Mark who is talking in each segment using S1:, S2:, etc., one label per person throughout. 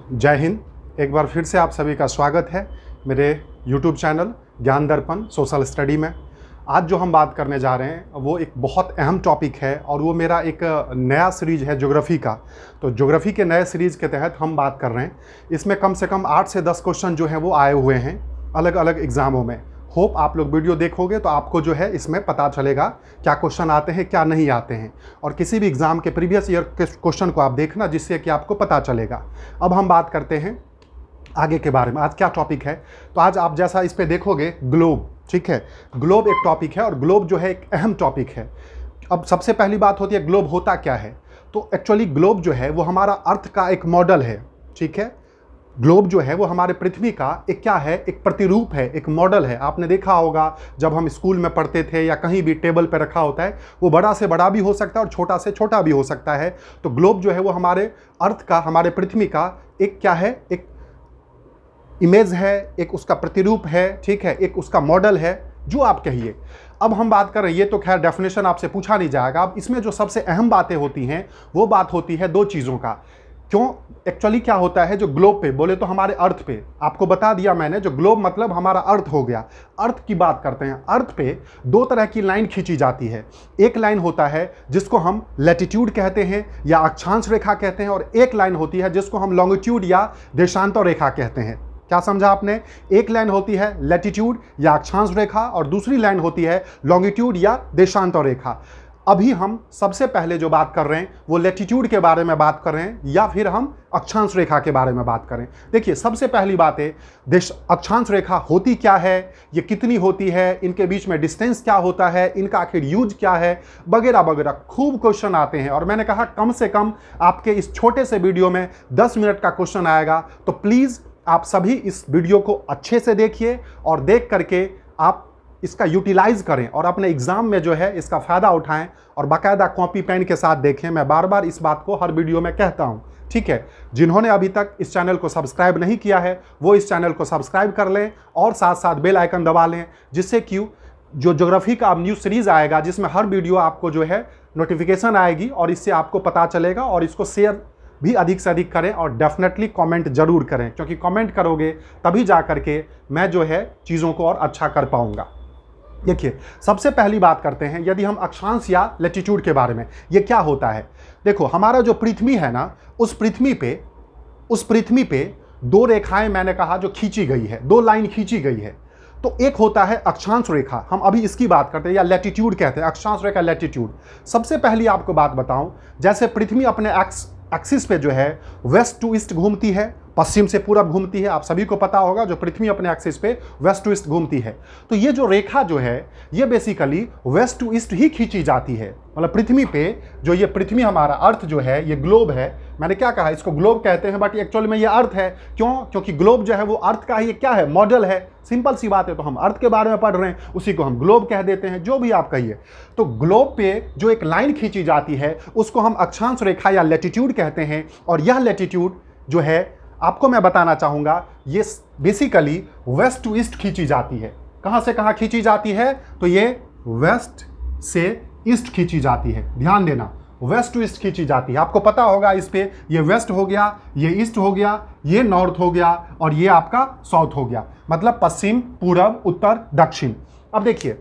S1: जय हिंद। एक बार फिर से आप सभी का स्वागत है मेरे YouTube चैनल ज्ञान दर्पण सोशल स्टडी में। आज जो हम बात करने जा रहे हैं वो एक बहुत अहम टॉपिक है और वो मेरा एक नया सीरीज़ है ज्योग्राफी का। तो ज्योग्राफी के नए सीरीज़ के तहत हम बात कर रहे हैं। इसमें कम से कम 8 से 10 क्वेश्चन जो हैं वो आए हुए हैं अलग अलग एग्ज़ामों में। होप आप लोग वीडियो देखोगे तो आपको जो है इसमें पता चलेगा क्या क्वेश्चन आते हैं क्या नहीं आते हैं, और किसी भी एग्ज़ाम के प्रीवियस ईयर के क्वेश्चन को आप देखना जिससे कि आपको पता चलेगा। अब हम बात करते हैं आगे के बारे में। आज क्या टॉपिक है, तो आज आप जैसा इस पे देखोगे ग्लोब, ठीक है। ग्लोब एक टॉपिक है और ग्लोब जो है एक अहम टॉपिक है। अब सबसे पहली बात होती है ग्लोब होता क्या है। तो एक्चुअली ग्लोब जो है वो हमारा अर्थ का एक मॉडल है, ठीक है। ग्लोब जो है वो हमारे पृथ्वी का एक क्या है, एक प्रतिरूप है, एक मॉडल है। आपने देखा होगा जब हम स्कूल में पढ़ते थे या कहीं भी टेबल पर रखा होता है, वो बड़ा से बड़ा भी हो सकता है और छोटा से छोटा भी हो सकता है। तो ग्लोब जो है वो हमारे अर्थ का, हमारे पृथ्वी का एक क्या है, एक इमेज है, एक उसका प्रतिरूप है, ठीक है, एक उसका मॉडल है, जो आप कहिए। अब हम बात कर रहे हैं, ये तो खैर डेफिनेशन आपसे पूछा नहीं जाएगा। अब इसमें जो सबसे अहम बातें होती हैं वो बात होती है दो चीज़ों का। क्यों, एक्चुअली क्या होता है जो ग्लोब पे बोले तो हमारे अर्थ पे, आपको बता दिया मैंने, जो ग्लोब मतलब हमारा अर्थ हो गया। अर्थ की बात करते हैं। अर्थ पे दो तरह की लाइन खींची जाती है। एक लाइन होता है जिसको हम लैटिट्यूड कहते हैं या अक्षांश रेखा कहते हैं, और एक लाइन होती है जिसको हम लॉन्गिट्यूड या देशांतर रेखा कहते हैं। क्या समझा आपने? एक लाइन होती है लैटिट्यूड या अक्षांश रेखा और दूसरी लाइन होती है लॉन्गिट्यूड या देशांतर रेखा। अभी हम सबसे पहले जो बात कर रहे हैं वो लैटिट्यूड के बारे में बात कर रहे हैं या फिर हम अक्षांश रेखा के बारे में बात करें। देखिए, सबसे पहली बात है अक्षांश रेखा होती क्या है, ये कितनी होती है, इनके बीच में डिस्टेंस क्या होता है, इनका आखिर यूज क्या है, वगैरह वगैरह खूब क्वेश्चन आते हैं। और मैंने कहा कम से कम आपके इस छोटे से वीडियो में 10 मिनट का क्वेश्चन आएगा। तो प्लीज़ आप सभी इस वीडियो को अच्छे से देखिए और देख करके आप इसका यूटिलाइज करें और अपने एग्जाम में जो है इसका फ़ायदा उठाएं और बाकायदा कॉपी पेन के साथ देखें। मैं बार बार इस बात को हर वीडियो में कहता हूं, ठीक है। जिन्होंने अभी तक इस चैनल को सब्सक्राइब नहीं किया है वो इस चैनल को सब्सक्राइब कर लें और साथ साथ बेल आइकन दबा लें, जिससे कि जो ज्योग्राफी का अब न्यू सीरीज़ आएगा जिसमें हर वीडियो आपको जो है नोटिफिकेशन आएगी और इससे आपको पता चलेगा। और इसको शेयर भी अधिक से अधिक करें और डेफिनेटली कमेंट जरूर करें, क्योंकि कमेंट करोगे तभी जा करके मैं जो है चीज़ों को और अच्छा कर पाऊंगा। देखिए, सबसे पहली बात करते हैं यदि हम अक्षांश या लैटिट्यूड के बारे में, ये क्या होता है। देखो, हमारा जो पृथ्वी है ना, उस पृथ्वी पे दो रेखाएं मैंने कहा जो खींची गई है, दो लाइन खींची गई है। तो एक होता है अक्षांश रेखा, हम अभी इसकी बात करते हैं, या लैटिट्यूड कहते हैं, अक्षांश रेखा लैटिट्यूड। सबसे पहली आपको बात बताऊं, जैसे पृथ्वी अपने एक्सिस पे जो है वेस्ट टू ईस्ट घूमती है, पश्चिम से पूरब घूमती है। आप सभी को पता होगा जो पृथ्वी अपने एक्सिस पे वेस्ट टू ईस्ट घूमती है। तो ये जो रेखा जो है ये बेसिकली वेस्ट टू ईस्ट ही खींची जाती है। मतलब पृथ्वी पे जो ये पृथ्वी हमारा अर्थ जो है, ये ग्लोब है, मैंने क्या कहा, इसको ग्लोब कहते हैं, बट एक्चुअल में ये अर्थ है। क्यों? क्योंकि ग्लोब जो है वो अर्थ का ही क्या है, मॉडल है। सिंपल सी बात है। तो हम अर्थ के बारे में पढ़ रहे हैं, उसी को हम ग्लोब कह देते हैं, जो भी आप कहिए। तो ग्लोब पे जो एक लाइन खींची जाती है उसको हम अक्षांश रेखा या लैटिट्यूड कहते हैं। और यह लैटिट्यूड जो है, आपको मैं बताना चाहूंगा, ये बेसिकली वेस्ट टू ईस्ट खींची जाती है। कहां से कहां खींची जाती है? तो ये वेस्ट से ईस्ट खींची जाती है। ध्यान देना, वेस्ट टू ईस्ट खींची जाती है। आपको पता होगा इस पे, ये वेस्ट हो गया, ये ईस्ट हो गया, ये नॉर्थ हो गया और ये आपका साउथ हो गया, मतलब पश्चिम, पूरब, उत्तर, दक्षिण। अब देखिए,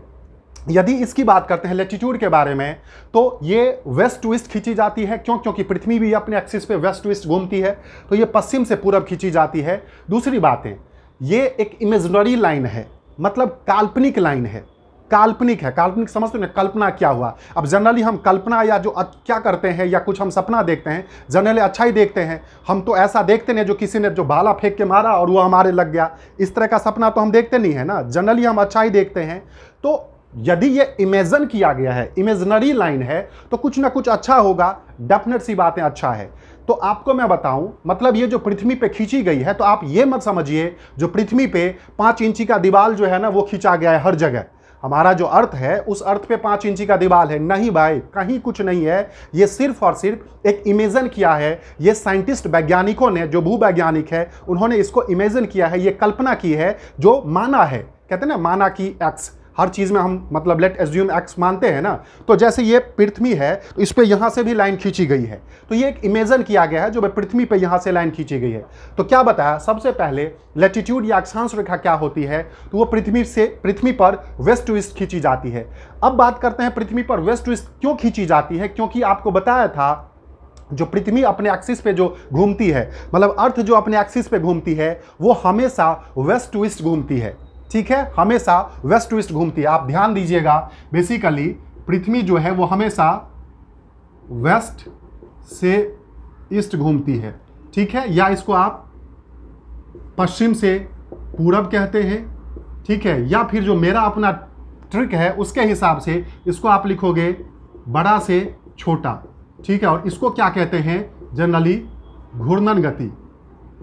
S1: यदि इसकी बात करते हैं लैटिट्यूड के बारे में, तो ये वेस्ट टू ईस्ट खींची जाती है। क्यों? क्योंकि पृथ्वी भी अपने एक्सिस पे वेस्ट टू ईस्ट घूमती है, तो ये पश्चिम से पूरब खींची जाती है। दूसरी बात है, ये एक इमेजिनरी लाइन है, मतलब काल्पनिक लाइन है। काल्पनिक है, काल्पनिक समझते हो ना, कल्पना क्या हुआ। अब जनरली हम कल्पना या जो क्या करते हैं या कुछ हम सपना देखते हैं, जनरली अच्छा ही देखते हैं। हम तो ऐसा देखते नहीं जो किसी ने जो भाला फेंक के मारा और वो हमारे लग गया, इस तरह का सपना तो हम देखते नहीं है ना। जनरली हम अच्छा ही देखते हैं। तो यदि ये इमेजिन किया गया है, इमेजिनरी लाइन है, तो कुछ ना कुछ अच्छा होगा, डेफिनेट सी बातें अच्छा है। तो आपको मैं बताऊं, मतलब ये जो पृथ्वी पे खींची गई है, तो आप ये मत समझिए जो पृथ्वी पे 5 इंची का दीवार जो है ना वो खींचा गया है हर जगह। हमारा जो अर्थ है उस अर्थ पे 5 इंची का दीवार है, नहीं भाई, कहीं कुछ नहीं है। ये सिर्फ और सिर्फ एक इमेजिन किया है। ये साइंटिस्ट, वैज्ञानिकों ने, जो भूवैज्ञानिक है, उन्होंने इसको इमेजिन किया है, ये कल्पना की है, जो माना है। कहते हैं ना, माना की एक्स, हर चीज़ में हम मतलब लेट एज्यूम एक्स मानते हैं ना, तो जैसे ये पृथ्वी है तो इस पे यहाँ से भी लाइन खींची गई है, तो ये एक इमेजन किया गया है जो पृथ्वी पे यहाँ से लाइन खींची गई है। तो क्या बताया, सबसे पहले लैटिट्यूड या अक्षांश रेखा क्या होती है, तो वो पृथ्वी पर वेस्ट टू ईस्ट खींची जाती है। अब बात करते हैं पृथ्वी पर वेस्ट टू ईस्ट क्यों खींची जाती है, क्योंकि आपको बताया था जो पृथ्वी अपने एक्सिस पे जो घूमती है, मतलब अर्थ जो अपने एक्सिस पे घूमती है वो हमेशा वेस्ट टू ईस्ट घूमती है, ठीक है, हमेशा वेस्ट टू ईस्ट घूमती है। आप ध्यान दीजिएगा, बेसिकली पृथ्वी जो है वो हमेशा वेस्ट से ईस्ट घूमती है, ठीक है, या इसको आप पश्चिम से पूरब कहते हैं, ठीक है, या फिर जो मेरा अपना ट्रिक है उसके हिसाब से इसको आप लिखोगे बड़ा से छोटा, ठीक है, और इसको क्या कहते हैं जनरली घूर्णन गति।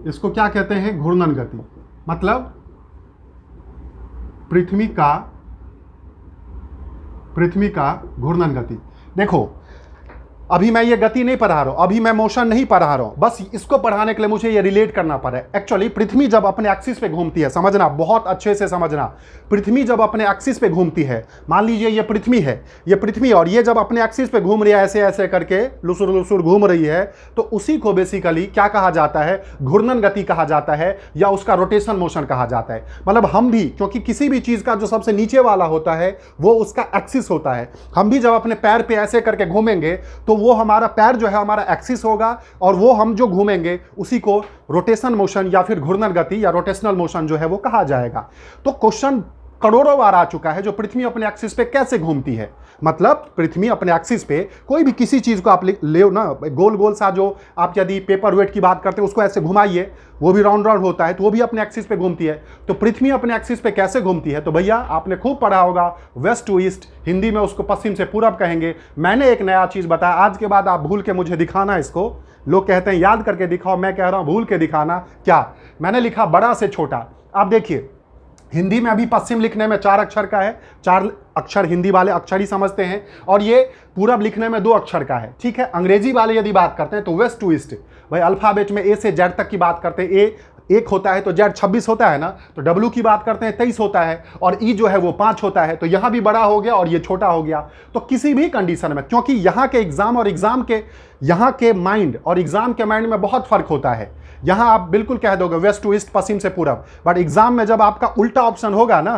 S1: इसको क्या कहते हैं, घूर्णन गति, मतलब पृथ्वी का घूर्णन गति। देखो अभी मैं ये गति नहीं पढ़ा रहा हूं, अभी मैं मोशन नहीं पढ़ा रहा हूं, बस इसको पढ़ाने के लिए मुझे ये रिलेट करना पड़ा है। एक्चुअली पृथ्वी जब अपने एक्सिस पे घूमती है, समझना बहुत अच्छे से समझना, पृथ्वी जब अपने एक्सिस पे घूमती है, मान लीजिए ये पृथ्वी है, ये पृथ्वी, और ये जब अपने एक्सिस पे घूम रही है ऐसे ऐसे करके लुसुर लुसुर घूम रही है, तो उसी को बेसिकली क्या कहा जाता है, घूर्णन गति कहा जाता है, या उसका रोटेशन मोशन कहा जाता है। मतलब हम भी, क्योंकि किसी भी चीज का जो सबसे नीचे वाला होता है वो उसका एक्सिस होता है, हम भी जब अपने पैर पे ऐसे करके घूमेंगे तो वो हमारा पैर जो है हमारा एक्सिस होगा, और वो हम जो घूमेंगे उसी को रोटेशन मोशन या फिर घूर्णन गति या रोटेशनल मोशन जो है वो कहा जाएगा। तो क्वेश्चन करोड़ों बार आ चुका है, जो पृथ्वी अपने एक्सिस पे कैसे घूमती है, मतलब पृथ्वी अपने एक्सिस पे कोई भी किसी चीज को आप ले ना, गोल गोल सा जो आप यदि पेपर वेट की बात करते हैं उसको ऐसे घुमाइए, वो भी राउंड राउंड होता है, तो वो भी अपने एक्सिस पे घूमती है। तो पृथ्वी अपने एक्सिस पे कैसे घूमती है, तो भैया आपने खूब पढ़ा होगा वेस्ट टू ईस्ट, हिंदी में उसको पश्चिम से पूरब कहेंगे। मैंने एक नया चीज बताया, आज के बाद आप भूल के मुझे दिखाना इसको, लोग कहते हैं याद करके दिखाओ, मैं कह रहा हूं भूल के दिखाना। क्या मैंने लिखा, बड़ा से छोटा। आप देखिए हिंदी में अभी पश्चिम लिखने में 4 अक्षर का है, 4 अक्षर हिंदी वाले अक्षर ही समझते हैं, और ये पूरब लिखने में 2 अक्षर का है, ठीक है। अंग्रेजी वाले यदि बात करते हैं तो वेस्ट टू ईस्ट, भाई अल्फाबेट में ए से जेड तक की बात करते हैं, ए 1 होता है तो जेड 26 होता है ना, तो डब्ल्यू की बात करते हैं 23 होता है, और ई जो है वो 5 होता है, तो यहाँ भी बड़ा हो गया और ये छोटा हो गया। तो किसी भी कंडीशन में, क्योंकि यहाँ के एग्जाम और यहाँ के माइंड और एग्जाम के माइंड में बहुत फर्क होता है। यहाँ आप बिल्कुल कह दोगे वेस्ट टू ईस्ट, पश्चिम से पूरब, बट एग्जाम में जब आपका उल्टा ऑप्शन होगा ना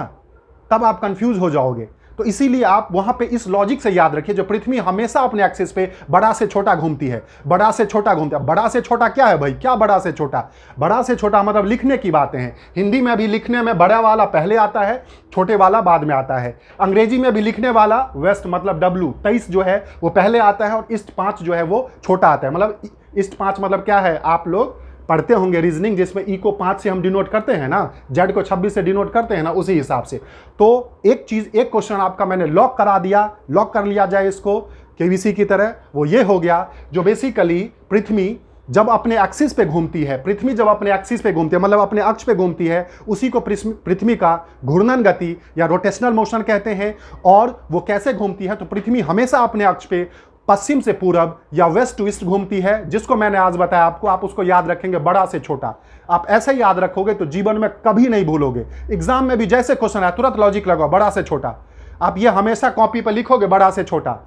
S1: तब आप कंफ्यूज हो जाओगे। तो इसीलिए आप वहां पे इस लॉजिक से याद रखिए, जो पृथ्वी हमेशा अपने एक्सिस पे बड़ा से छोटा घूमती है, बड़ा से छोटा घूमता है। बड़ा से छोटा क्या है भाई, क्या बड़ा से छोटा, बड़ा से छोटा मतलब लिखने की बातें हैं। हिंदी में भी लिखने में बड़ा वाला पहले आता है, छोटे वाला बाद में आता है। अंग्रेजी में भी लिखने वाला वेस्ट मतलब डब्ल्यू 23 जो है वो पहले आता है, और ईस्ट 5 जो है वो छोटा आता है। मतलब ईस्ट 5 मतलब क्या है, आप लोग पढ़ते होंगे रीजनिंग, जिसमें ई को 5 से हम डिनोट करते हैं ना, जेड को 26 से डिनोट करते हैं ना, उसी हिसाब से। तो एक चीज, एक क्वेश्चन आपका मैंने लॉक करा दिया, लॉक कर लिया जाए इसको केबीसी की तरह, वो ये हो गया जो बेसिकली पृथ्वी जब अपने एक्सिस पे घूमती है, पृथ्वी जब अपने एक्सिस पे घूमती है मतलब अपने अक्ष पे घूमती है, उसी को पृथ्वी का घूर्णन गति या रोटेशनल मोशन कहते हैं। और वो कैसे घूमती है, तो पृथ्वी हमेशा अपने अक्ष पे पश्चिम से पूरब या वेस्ट टू ईस्ट घूमती है, जिसको मैंने आज बताया आपको, आप उसको याद रखेंगे बड़ा से छोटा। आप ऐसे याद रखोगे तो जीवन में कभी नहीं भूलोगे। एग्जाम में भी जैसे क्वेश्चन है तुरंत लॉजिक लगाओ, बड़ा से छोटा। आप ये हमेशा कॉपी पर लिखोगे, बड़ा से छोटा,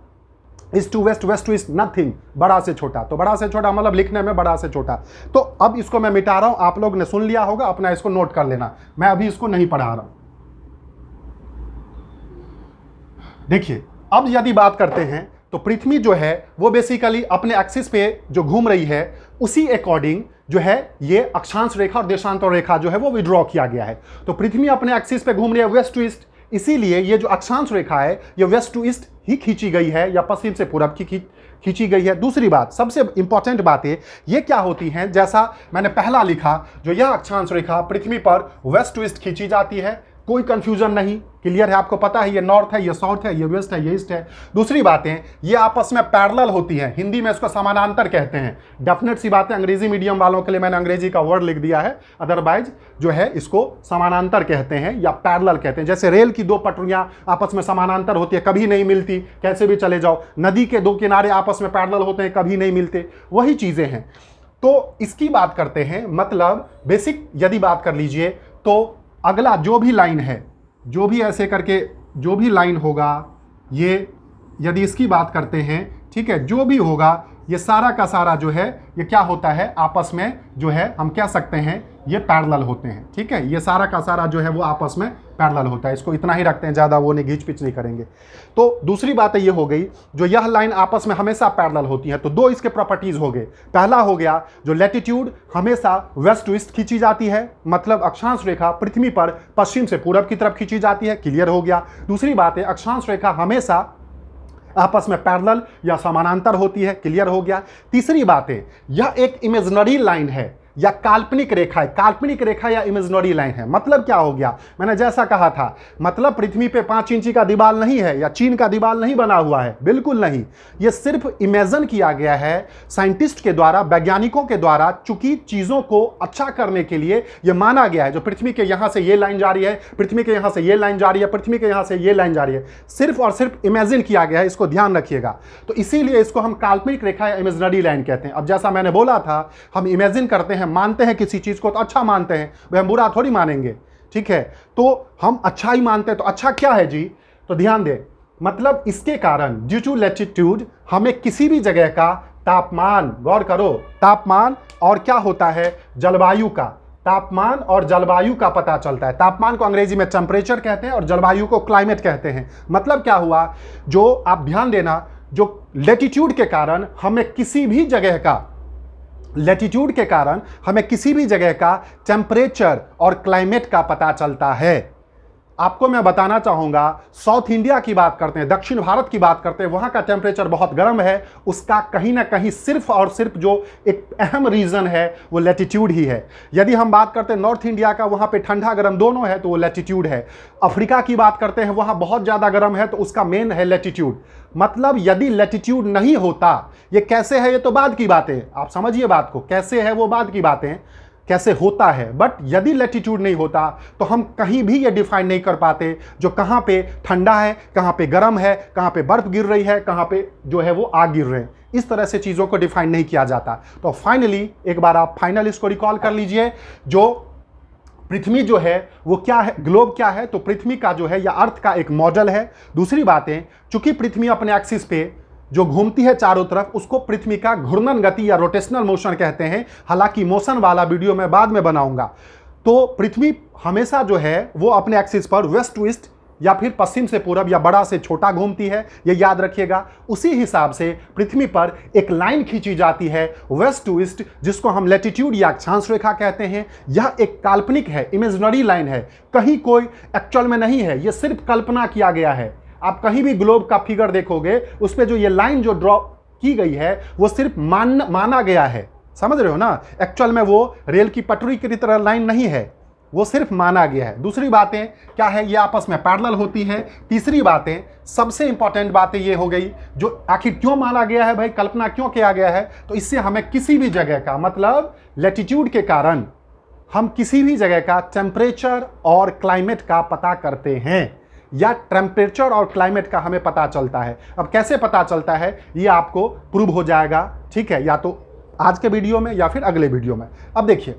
S1: east to west, west to east, nothing, बड़ा से छोटा। तो बड़ा से छोटा मतलब लिखने में बड़ा से छोटा। तो अब इसको मैं मिटा रहा हूं, आप लोग ने सुन लिया होगा, अपना इसको नोट कर लेना, मैं अभी इसको नहीं पढ़ा रहा हूं। देखिए अब यदि बात करते हैं तो पृथ्वी जो है वो बेसिकली अपने एक्सिस पे जो घूम रही है उसी अकॉर्डिंग जो है ये अक्षांश रेखा और देशांतर रेखा जो है वो विड्रॉ किया गया है। तो पृथ्वी अपने एक्सिस पे घूम रही है वेस्ट टू ईस्ट, इसीलिए ये जो अक्षांश रेखा है ये वेस्ट टू ईस्ट ही खींची गई है या पश्चिम से पूरब की खींची गई है। दूसरी बात, सबसे इंपॉर्टेंट बातें ये क्या होती हैं, जैसा मैंने पहला लिखा, जो यह अक्षांश रेखा पृथ्वी पर वेस्ट टू ईस्ट खींची जाती है, कोई कंफ्यूजन नहीं, क्लियर है, आपको पता है ये नॉर्थ है, ये साउथ है, ये वेस्ट है, ये ईस्ट है। दूसरी बातें, ये आपस में पैरेलल होती हैं, हिंदी में इसको समानांतर कहते हैं। डेफिनेट सी बात है, अंग्रेजी मीडियम वालों के लिए मैंने अंग्रेजी का वर्ड लिख दिया है, अदरवाइज जो है इसको समानांतर कहते हैं या पैरेलल कहते हैं। जैसे रेल की 2 पटरियां आपस में समानांतर होती है, कभी नहीं मिलती, कैसे भी चले जाओ। नदी के 2 किनारे आपस में पैरेलल होते हैं, कभी नहीं मिलते, वही चीजें हैं। तो इसकी बात करते हैं, मतलब बेसिक यदि बात कर लीजिए तो अगला जो भी लाइन है, जो भी ऐसे करके जो भी लाइन होगा, ये यदि इसकी बात करते हैं, ठीक है, जो भी होगा ये सारा का सारा जो है ये क्या होता है, आपस में जो है हम कह सकते हैं ये पैरेलल होते हैं। ठीक है, ये सारा का सारा जो है वो आपस में पैरेलल होता है। इसको इतना ही रखते हैं, ज़्यादा वो नहीं घींच पिच नहीं करेंगे। तो दूसरी बात ये हो गई, जो यह लाइन आपस में हमेशा पैरेलल होती है, तो दो इसके प्रॉपर्टीज हो गए। पहला हो गया जो लैटिट्यूड हमेशा वेस्ट टू ईस्ट खींची जाती है, मतलब अक्षांश रेखा पृथ्वी पर पश्चिम से पूरब की तरफ खींची जाती है, क्लियर हो गया। दूसरी बात है अक्षांश रेखा हमेशा आपस में पैरेलल या समानांतर होती है, क्लियर हो गया। तीसरी बात है यह एक इमेजिनरी लाइन है या काल्पनिक रेखा है, काल्पनिक रेखा या इमेजिनरी लाइन है। मतलब क्या हो गया, मैंने जैसा कहा था, मतलब पृथ्वी पे 5 इंची का दीवार नहीं है या चीन का दीवार नहीं बना हुआ है, बिल्कुल नहीं। ये सिर्फ इमेजिन किया गया है साइंटिस्ट के द्वारा, वैज्ञानिकों के द्वारा, चूंकि चीजों को अच्छा करने के लिए यह माना गया है। जो पृथ्वी के यहां से ये लाइन जा रही है, पृथ्वी के यहां से ये लाइन जा रही है, पृथ्वी के यहां से ये लाइन जा रही है, सिर्फ और सिर्फ इमेजिन किया गया है, इसको ध्यान रखिएगा। तो इसीलिए इसको हम काल्पनिक रेखा या इमेजिनरी लाइन कहते हैं। अब जैसा मैंने बोला था, हम इमेजिन करते हैं, मानते हैं किसी चीज को तो अच्छा मानते हैं, वह हम बुरा थोड़ी मानेंगे। ठीक है, तो हम अच्छा ही मानते हैं। तो अच्छा क्या है जी, तो ध्यान दें, मतलब इसके कारण ड्यू टू लैटिट्यूड हमें किसी भी जगह का तापमान, गौर करो, तापमान और क्या होता है, जलवायु का, तापमान और जलवायु का पता चलता है। तापमान को अंग्रेजी में टेम्परेचर कहते हैं और जलवायु को क्लाइमेट कहते हैं। मतलब क्या हुआ, जो आप ध्यान देना, जो लैटिट्यूड के कारण हमें किसी भी जगह का, लैटिट्यूड के कारण हमें किसी भी जगह का टेम्परेचर और क्लाइमेट का पता चलता है। आपको मैं बताना चाहूंगा, साउथ इंडिया की बात करते हैं, दक्षिण भारत की बात करते हैं, वहां का टेम्परेचर बहुत गर्म है। उसका कहीं ना कहीं सिर्फ और सिर्फ जो एक अहम रीजन है वो लैटिट्यूड ही है। यदि हम बात करते हैं नॉर्थ इंडिया का, वहां पे ठंडा गर्म दोनों है, तो वो लैटिट्यूड है। अफ्रीका की बात करते हैं, वहां बहुत ज्यादा गर्म है, तो उसका मेन है लैटिट्यूड। मतलब यदि लैटिट्यूड नहीं होता, ये कैसे है ये तो बाद की बात है, आप समझिए बात को, कैसे है वो बाद की बातें, कैसे होता है। बट यदि लैटिट्यूड नहीं होता तो हम कहीं भी ये डिफाइन नहीं कर पाते जो कहाँ पे ठंडा है, कहाँ पे गर्म है, कहाँ पे बर्फ गिर रही है, कहाँ पे जो है वो आग गिर रहे हैं। इस तरह से चीज़ों को डिफाइन नहीं किया जाता। तो फाइनली एक बार आप फाइनल इसको रिकॉल कर लीजिए, जो पृथ्वी जो है वो क्या है, ग्लोब क्या है, तो पृथ्वी का जो है या अर्थ का एक मॉडल है। दूसरी बातें, चूंकि पृथ्वी अपने एक्सिस पे जो घूमती है चारों तरफ, उसको पृथ्वी का घूर्णन गति या रोटेशनल मोशन कहते हैं। हालांकि मोशन वाला वीडियो मैं बाद में बनाऊंगा। तो पृथ्वी हमेशा जो है वो अपने एक्सिस पर वेस्ट टू ईस्ट या फिर पश्चिम से पूरब या बड़ा से छोटा घूमती है, ये याद रखिएगा। उसी हिसाब से पृथ्वी पर एक लाइन खींची जाती है वेस्ट टू ईस्ट, जिसको हम लैटिट्यूड या अक्षांश रेखा कहते हैं। यह एक काल्पनिक है, इमेजिनरी लाइन है, कहीं कोई एक्चुअल में नहीं है, यह सिर्फ कल्पना किया गया है। आप कहीं भी ग्लोब का फिगर देखोगे, उस पर जो ये लाइन जो ड्रॉ की गई है वो सिर्फ माना गया है, समझ रहे हो ना। एक्चुअल में वो रेल की पटरी की तरह लाइन नहीं है, वो सिर्फ माना गया है। दूसरी बातें क्या है, ये आपस में पैरेलल होती है। तीसरी बातें, सबसे इंपॉर्टेंट बातें ये हो गई, जो आखिर क्यों माना गया है भाई, कल्पना क्यों किया गया है, तो इससे हमें किसी भी जगह का, मतलब लैटिट्यूड के कारण हम किसी भी जगह का टेम्परेचर और क्लाइमेट का पता करते हैं, या टेम्परेचर और क्लाइमेट का हमें पता चलता है। अब कैसे पता चलता है ये आपको प्रूव हो जाएगा, ठीक है, या तो आज के वीडियो में या फिर अगले वीडियो में। अब देखिए,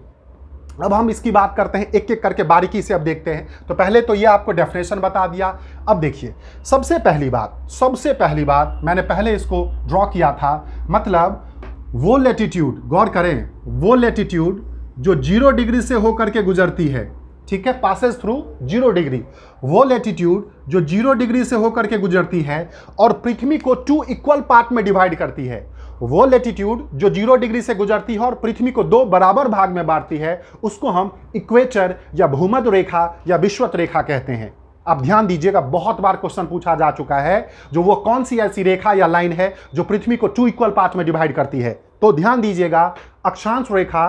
S1: अब हम इसकी बात करते हैं, एक एक करके बारीकी से अब देखते हैं। तो पहले तो ये आपको डेफिनेशन बता दिया। अब देखिए, सबसे पहली बात मैंने पहले इसको ड्रॉ किया था, मतलब वो लैटिट्यूड, गौर करें, वो लैटिट्यूड जो 0 डिग्री से होकर के गुजरती है, ठीक है, पासेस थ्रू 0 डिग्री, वो लैटिट्यूड जो 0 डिग्री से होकर के गुजरती है और पृथ्वी को 2 इक्वल पार्ट में डिवाइड करती है, वो लैटिट्यूड जो 0 डिग्री से गुजरती है और पृथ्वी को 2 बराबर भाग में बांटती है, उसको हम इक्वेटर या भूमध्य रेखा या विषुवत रेखा कहते हैं। अब ध्यान दीजिएगा, बहुत बार क्वेश्चन पूछा जा चुका है, जो वो कौन सी ऐसी रेखा या लाइन है जो पृथ्वी को 2 इक्वल पार्ट में डिवाइड करती है। तो ध्यान दीजिएगा, अक्षांश रेखा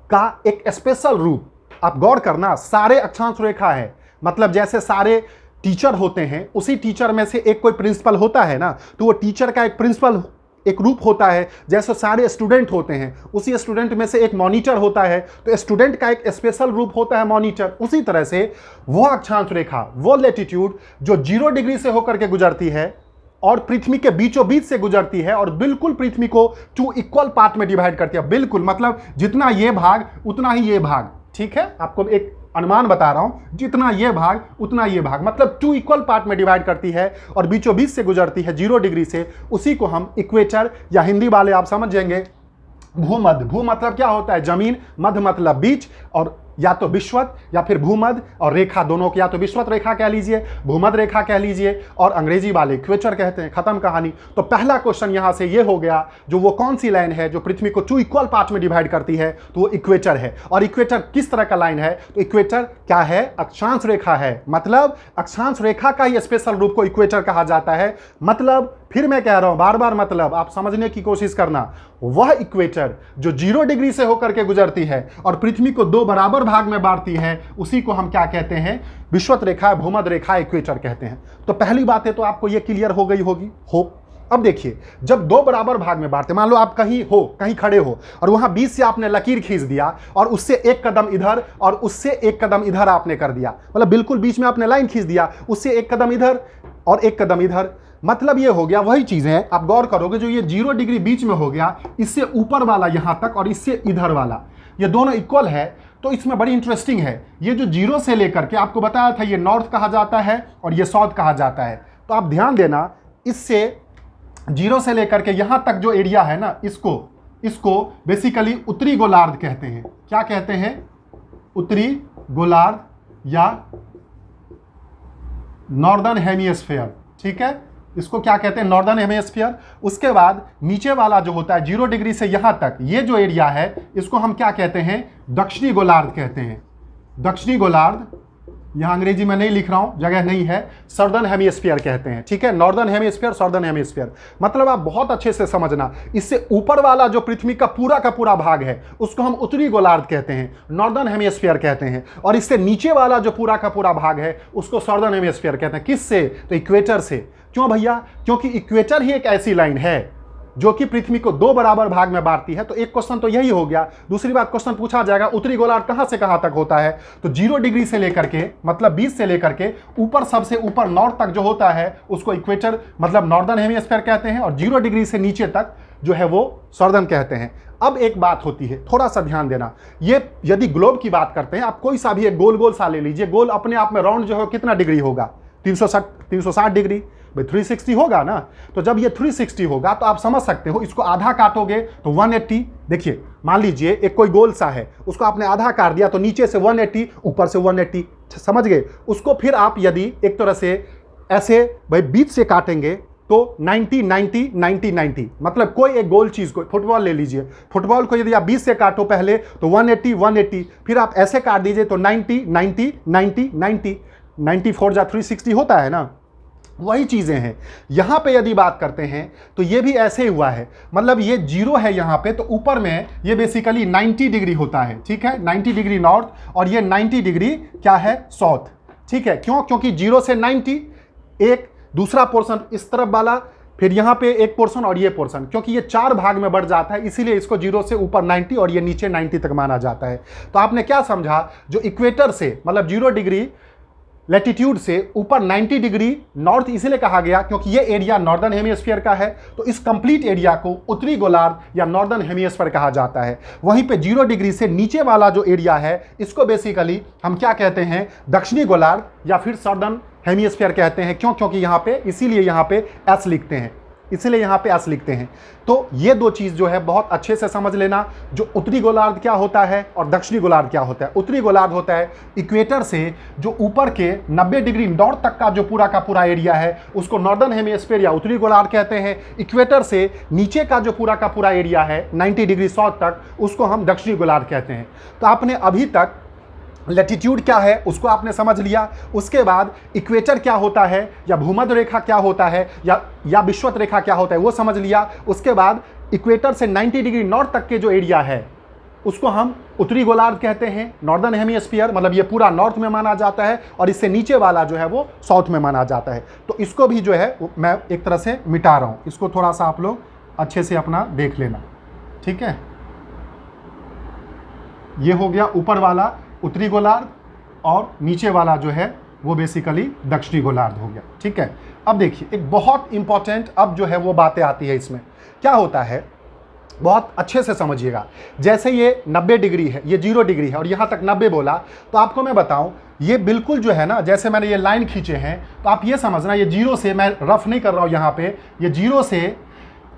S1: का एक स्पेशल रूप, आप गौर करना, सारे अक्षांश रेखा है, मतलब जैसे सारे टीचर होते हैं, उसी टीचर में से एक कोई प्रिंसिपल होता है ना, तो वो टीचर का एक प्रिंसिपल एक रूप होता है। जैसे सारे स्टूडेंट होते हैं, उसी स्टूडेंट में से एक मॉनिटर होता है, तो स्टूडेंट का एक स्पेशल रूप होता है मॉनिटर। उसी तरह से वो अक्षांश रेखा, वो लैटिट्यूड जो 0 डिग्री से होकर के गुजरती है और पृथ्वी के बीचों बीच से गुजरती है और बिल्कुल पृथ्वी को 2 इक्वल पार्ट में डिवाइड करती है, बिल्कुल, मतलब जितना ये भाग उतना ही ये भाग, ठीक है। आपको एक अनुमान बता रहा हूं, जितना ये भाग उतना ये भाग, मतलब 2 इक्वल पार्ट में डिवाइड करती है और बीचों बीच से गुजरती है 0 डिग्री से, उसी को हम इक्वेटर या हिंदी वाले आप समझ जाएंगे भूमध्य। भू मतलब क्या होता है? जमीन, मध्य मतलब बीच, और या तो विश्वत या फिर भूमध्य, और रेखा दोनों को या तो विश्वत रेखा कह लीजिए, भूमध्य रेखा कह लीजिए, और अंग्रेजी वाले इक्वेटर कहते हैं। खत्म कहानी। तो पहला क्वेश्चन यहां से ये हो गया, जो वो कौन सी लाइन है जो पृथ्वी को 2 इक्वल पार्ट में डिवाइड करती है, तो वो इक्वेटर है। और इक्वेटर किस तरह का लाइन है? तो इक्वेटर क्या है? अक्षांश रेखा है। मतलब अक्षांश रेखा का ही स्पेशल रूप को इक्वेटर कहा जाता है। मतलब फिर मैं कह रहा हूं बार बार, मतलब आप समझने की कोशिश करना, वह इक्वेटर जो 0 डिग्री से होकर के गुजरती है और पृथ्वी को 2 बराबर भाग में बांटती है, उसी को हम क्या कहते हैं? विषुवत रेखा, भूमध्य रेखा, इक्वेटर कहते हैं। तो पहली बातें तो आपको ये क्लियर हो गई होगी, होप। अब देखिए, जब 2 बराबर भाग में बांटते, मान लो आप कहीं खड़े हो और वहां बीच से आपने लकीर खींच दिया और उससे एक कदम इधर और उससे एक कदम इधर आपने कर दिया, मतलब बिल्कुल बीच में आपने लाइन खींच दिया, उससे एक कदम इधर और एक कदम इधर, मतलब ये हो गया वही चीज है। आप गौर करोगे, जो ये 0 डिग्री बीच में हो गया, इससे ऊपर वाला यहां तक और इससे इधर वाला, ये दोनों इक्वल है। तो इसमें बड़ी इंटरेस्टिंग है, ये जो 0 से लेकर के आपको बताया था, ये नॉर्थ कहा जाता है और ये साउथ कहा जाता है। तो आप ध्यान देना, इससे 0 से लेकर के यहां तक जो एरिया है ना, इसको बेसिकली उत्तरी गोलार्ध कहते हैं। क्या कहते हैं? उत्तरी गोलार्ध या नॉर्दर्न हेमिस्फीयर, ठीक है, इसको क्या कहते हैं? Northern hemisphere. उसके बाद नीचे वाला जो होता है 0 डिग्री से यहां तक, ये जो एरिया है, इसको हम क्या कहते हैं? दक्षिणी गोलार्ध कहते हैं। दक्षिणी गोलार्ध, यहां अंग्रेजी में नहीं लिख रहा हूं, जगह नहीं है, सदर्न हेमिस्फीयर कहते हैं, ठीक है। नॉर्दर्न हेमिस्फीयर, सदर्न हेमिस्फीयर, मतलब आप बहुत अच्छे से समझना, इससे ऊपर वाला जो पृथ्वी का पूरा भाग है, उसको हम उत्तरी गोलार्ध कहते हैं, नॉर्दर्न हेमिस्फीयर कहते हैं। और इससे नीचे वाला जो पूरा का पूरा भाग है, उसको सदर्न हेमिस्फीयर कहते हैं। किससे? तो इक्वेटर से। क्यों भैया? क्योंकि इक्वेटर ही एक ऐसी लाइन है जो कि पृथ्वी को 2 बराबर भाग में बांटती है। तो एक क्वेश्चन तो यही हो गया। दूसरी बात, क्वेश्चन पूछा जाएगा उत्तरी गोलार्ध कहां से कहां तक होता है? तो 0 डिग्री से लेकर के, मतलब 20 से लेकर के ऊपर, सबसे ऊपर नॉर्थ तक जो होता है, उसको इक्वेटर मतलब नॉर्दर्न हेमिस्फीयर कहते हैं, और 0 डिग्री से नीचे तक जो है वो सदर्न कहते हैं। अब एक बात होती है, थोड़ा सा ध्यान देना, ये यदि ग्लोब की बात करते हैं, आप कोई सा भी एक गोल सा ले लीजिए। गोल अपने आप में राउंड जो है कितना डिग्री होगा? 360 डिग्री, भाई 360 होगा ना। तो जब ये 360 होगा तो आप समझ सकते हो, इसको आधा काटोगे तो 180। देखिए, मान लीजिए एक कोई गोल सा है, उसको आपने आधा काट दिया, तो नीचे से 180, ऊपर से 180, समझ गए? उसको फिर आप यदि एक तरह से ऐसे भाई बीच से काटेंगे तो 90 90 90 90, मतलब कोई एक गोल चीज को, फुटबॉल ले लीजिए, फुटबॉल को यदि आप 20 से काटो पहले तो 180 180, फिर आप ऐसे काट दीजिए तो 90 90 90 90, 94 जा 360 होता है ना। वही चीजें हैं यहां पे। यदि बात करते हैं तो ये भी ऐसे ही हुआ है, मतलब ये 0 है यहां पे, तो ऊपर में ये बेसिकली 90 डिग्री होता है, ठीक है, 90 डिग्री नॉर्थ, और ये 90 डिग्री क्या है? साउथ, ठीक है। क्यों? क्योंकि 0 से 90 एक, दूसरा पोर्शन इस तरफ वाला, फिर यहाँ पे एक पोर्शन और ये पोर्शन, क्योंकि ये 4 भाग में बढ़ जाता है, इसीलिए इसको 0 से ऊपर 90 और ये नीचे 90 तक माना जाता है। तो आपने क्या समझा? जो इक्वेटर से मतलब 0 डिग्री लैटिट्यूड से ऊपर 90 डिग्री नॉर्थ इसलिए कहा गया क्योंकि ये एरिया नॉर्दर्न हेमिस्फीयर का है, तो इस कंप्लीट एरिया को उत्तरी गोलार्ध या नॉर्दर्न हेमिस्फीयर कहा जाता है। वहीं पे 0 डिग्री से नीचे वाला जो एरिया है, इसको बेसिकली हम क्या कहते हैं? दक्षिणी गोलार्ध या फिर सदर्न हेमिस्फीयर कहते हैं। क्यों? क्योंकि यहाँ पे, इसीलिए यहाँ पे एस लिखते हैं, इसलिए यहाँ पे एस लिखते हैं। तो ये दो चीज जो है बहुत अच्छे से समझ लेना, जो उत्तरी गोलार्ध क्या होता है और दक्षिणी गोलार्ध क्या होता है। उत्तरी गोलार्ध होता है इक्वेटर से जो ऊपर के 90 डिग्री नॉर्थ तक का जो पूरा का पूरा एरिया है, उसको नॉर्दर्न हेमिस्फीयर या उत्तरी गोलार्ध कहते हैं। इक्वेटर से नीचे का जो पूरा का पूरा एरिया है 90 डिग्री साउथ तक, उसको हम दक्षिणी गोलार्ध कहते हैं। तो आपने अभी तक लैटिट्यूड क्या है उसको आपने समझ लिया। उसके बाद इक्वेटर क्या होता है या भूमध्य रेखा क्या होता है या विषुवत रेखा क्या होता है वो समझ लिया। उसके बाद इक्वेटर से 90 डिग्री नॉर्थ तक के जो एरिया है उसको हम उत्तरी गोलार्ध कहते हैं, नॉर्दर्न हेमिस्फीयर, मतलब ये पूरा नॉर्थ में माना जाता है, और इससे नीचे वाला जो है वो साउथ में माना जाता है। तो इसको भी जो है मैं एक तरह से मिटा रहा हूँ, इसको थोड़ा सा आप लोग अच्छे से अपना देख लेना, ठीक है। ये हो गया ऊपर वाला उत्तरी गोलार्ध और नीचे वाला जो है वो बेसिकली दक्षिणी गोलार्ध हो गया, ठीक है। अब देखिए एक बहुत इंपॉर्टेंट अब जो है वो बातें आती है इसमें। क्या होता है बहुत अच्छे से समझिएगा। जैसे ये 90 डिग्री है, ये 0 डिग्री है और यहाँ तक 90 बोला, तो आपको मैं बताऊं ये बिल्कुल जो है ना, जैसे मैंने ये लाइन खींचे हैं, तो आप ये समझना ये 0 से, मैं रफ नहीं कर रहा हूँ यहाँ पे, ये 0 से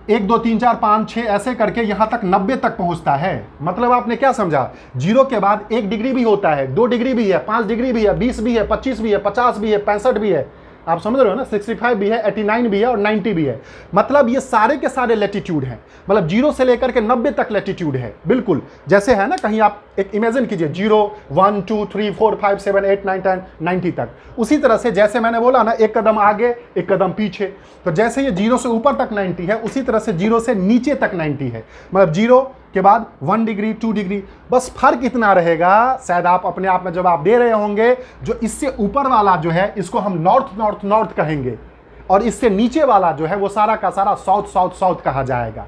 S1: 1 2 3 4 5 6 ऐसे करके यहाँ तक 90 तक पहुँचता है। मतलब आपने क्या समझा, 0 के बाद 1 डिग्री भी होता है, 2 डिग्री भी है, 5 डिग्री भी है, 20 भी है, 25 भी है, 50 भी है, 65 भी है, आप समझ रहे हो ना, 65 भी है, 89 भी है और 90 भी है। मतलब ये सारे के सारे लैटिट्यूड हैं, मतलब 0 से लेकर के 90 तक लैटिट्यूड है। बिल्कुल जैसे है ना, कहीं आप एक इमेजिन कीजिए 0 1 2 3 4 5 7 8 9 10 90 तक। उसी तरह से जैसे मैंने बोला ना, एक कदम आगे एक कदम पीछे, तो जैसे ये 0 से ऊपर तक 90 है, उसी तरह से 0 से नीचे तक 90 है। मतलब 0 के बाद 1 डिग्री 2 डिग्री, बस फर्क इतना रहेगा, शायद आप अपने आप में जवाब दे रहे होंगे, जो इससे ऊपर वाला जो है इसको हम नॉर्थ नॉर्थ नॉर्थ कहेंगे, और इससे नीचे वाला जो है वो सारा का सारा साउथ साउथ साउथ कहा जाएगा।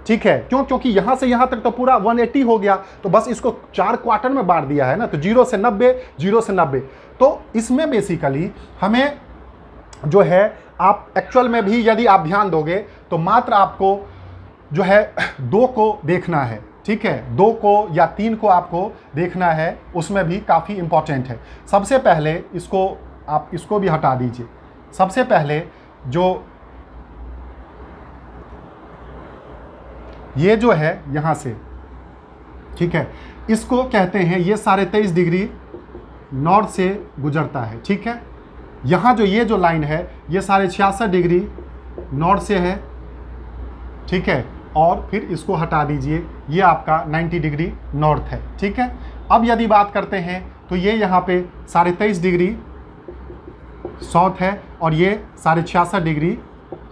S1: ठीक है, क्यों? क्योंकि यहां से यहां तक तो पूरा 180 हो गया, तो बस इसको 4 क्वार्टर में बांट दिया है ना, तो 0 से 90, 0 से 90। तो इसमें बेसिकली हमें जो है, आप एक्चुअल में भी यदि आप ध्यान दोगे तो मात्र आपको जो है 2 को देखना है। ठीक है, 2 को या 3 को आपको देखना है, उसमें भी काफ़ी इंपॉर्टेंट है। सबसे पहले इसको आप इसको भी हटा दीजिए। सबसे पहले जो ये जो है यहाँ से, ठीक है, इसको कहते हैं, ये 23.5 डिग्री नॉर्थ से गुजरता है। ठीक है, यहाँ जो ये जो लाइन है ये 66.5 डिग्री नॉर्थ से है। ठीक है, और फिर इसको हटा दीजिए, ये आपका 90 डिग्री नॉर्थ है। ठीक है, अब यदि बात करते हैं तो ये यहाँ पे 23.5 डिग्री साउथ है और ये 66.5 डिग्री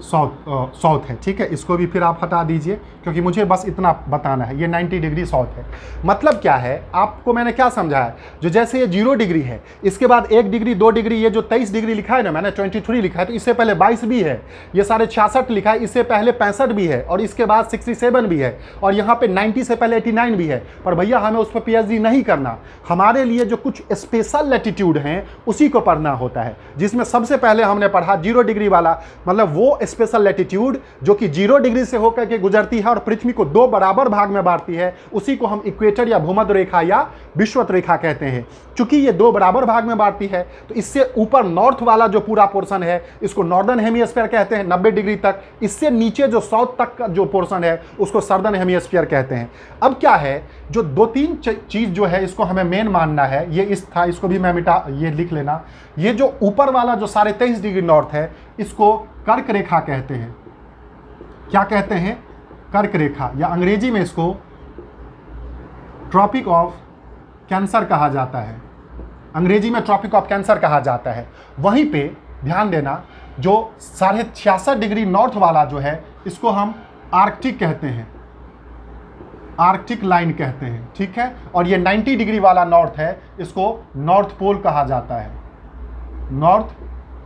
S1: साउथ है। ठीक है, इसको भी फिर आप हटा दीजिए, क्योंकि मुझे बस इतना बताना है, ये 90 डिग्री साउथ है। मतलब क्या है, आपको मैंने क्या समझाया, जो जैसे ये 0 डिग्री है, इसके बाद 1 डिग्री 2 डिग्री, ये जो 23 डिग्री लिखा है ना, मैंने 23 लिखा है, तो इससे पहले 22 भी है, ये 66.5 लिखा है, इससे पहले 65 भी है, और इसके बाद 67 भी है, और यहाँ पे 90 से पहले 89 भी है। पर भैया हमें उस पर PhD नहीं करना, हमारे लिए जो कुछ स्पेशल लैटिट्यूड हैं उसी को पढ़ना होता है, जिसमें सबसे पहले हमने पढ़ा 0 डिग्री वाला, मतलब वो स्पेशल लैटिट्यूड जो कि 0 डिग्री से होकर के गुजरती है और पृथ्वी को 2 बराबर भाग में बांटती है, उसी को हम इक्वेटर या भूमध्य रेखा या विषुवत रेखा कहते हैं। चूंकि ये 2 बराबर भाग में बांटती है, तो इससे ऊपर नॉर्थ वाला जो पूरा पोर्शन है इसको नॉर्दर्न हेमिस्फीयर कहते हैं 90 डिग्री तक, इससे नीचे जो साउथ तक का जो पोर्शन है उसको सदर्न हेमिस्फीयर कहते हैं। अब क्या है, जो 2-3 चीज जो है इसको हमें मेन मानना है, ये इस था, इसको भी मैं मिटा, ये लिख लेना, ये जो ऊपर वाला जो 23.5 डिग्री नॉर्थ है इसको कर्क रेखा कहते हैं। क्या कहते हैं? कर्क रेखा, या अंग्रेजी में इसको ट्रॉपिक ऑफ कैंसर कहा जाता है। अंग्रेजी में ट्रॉपिक ऑफ कैंसर कहा जाता है। वहीं पे ध्यान देना, जो 66.5 डिग्री नॉर्थ वाला जो है इसको हम आर्कटिक कहते हैं, आर्कटिक लाइन कहते हैं। ठीक है, और ये 90 डिग्री वाला नॉर्थ है, इसको नॉर्थ पोल कहा जाता है, नॉर्थ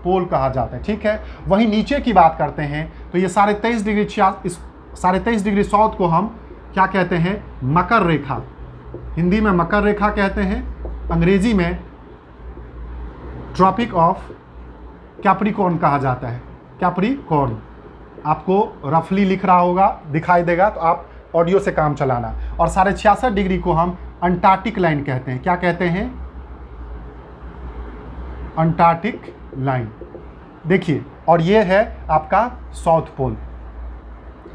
S1: पोल कहा जाता है। ठीक है, वहीं नीचे की बात करते हैं तो ये 23.5 डिग्री साउथ को हम क्या कहते हैं? मकर रेखा, हिंदी में मकर रेखा कहते हैं, अंग्रेजी में ट्रॉपिक ऑफ कैप्रिकॉर्न कहा जाता है, कैप्रिकॉर्न। आपको रफली लिख रहा होगा, दिखाई देगा, तो आप ऑडियो से काम चलाना। और 66.5 डिग्री को हम अंटार्कटिक लाइन कहते हैं। क्या कहते हैं? Antarctic line. देखिए, और ये है आपका साउथ पोल।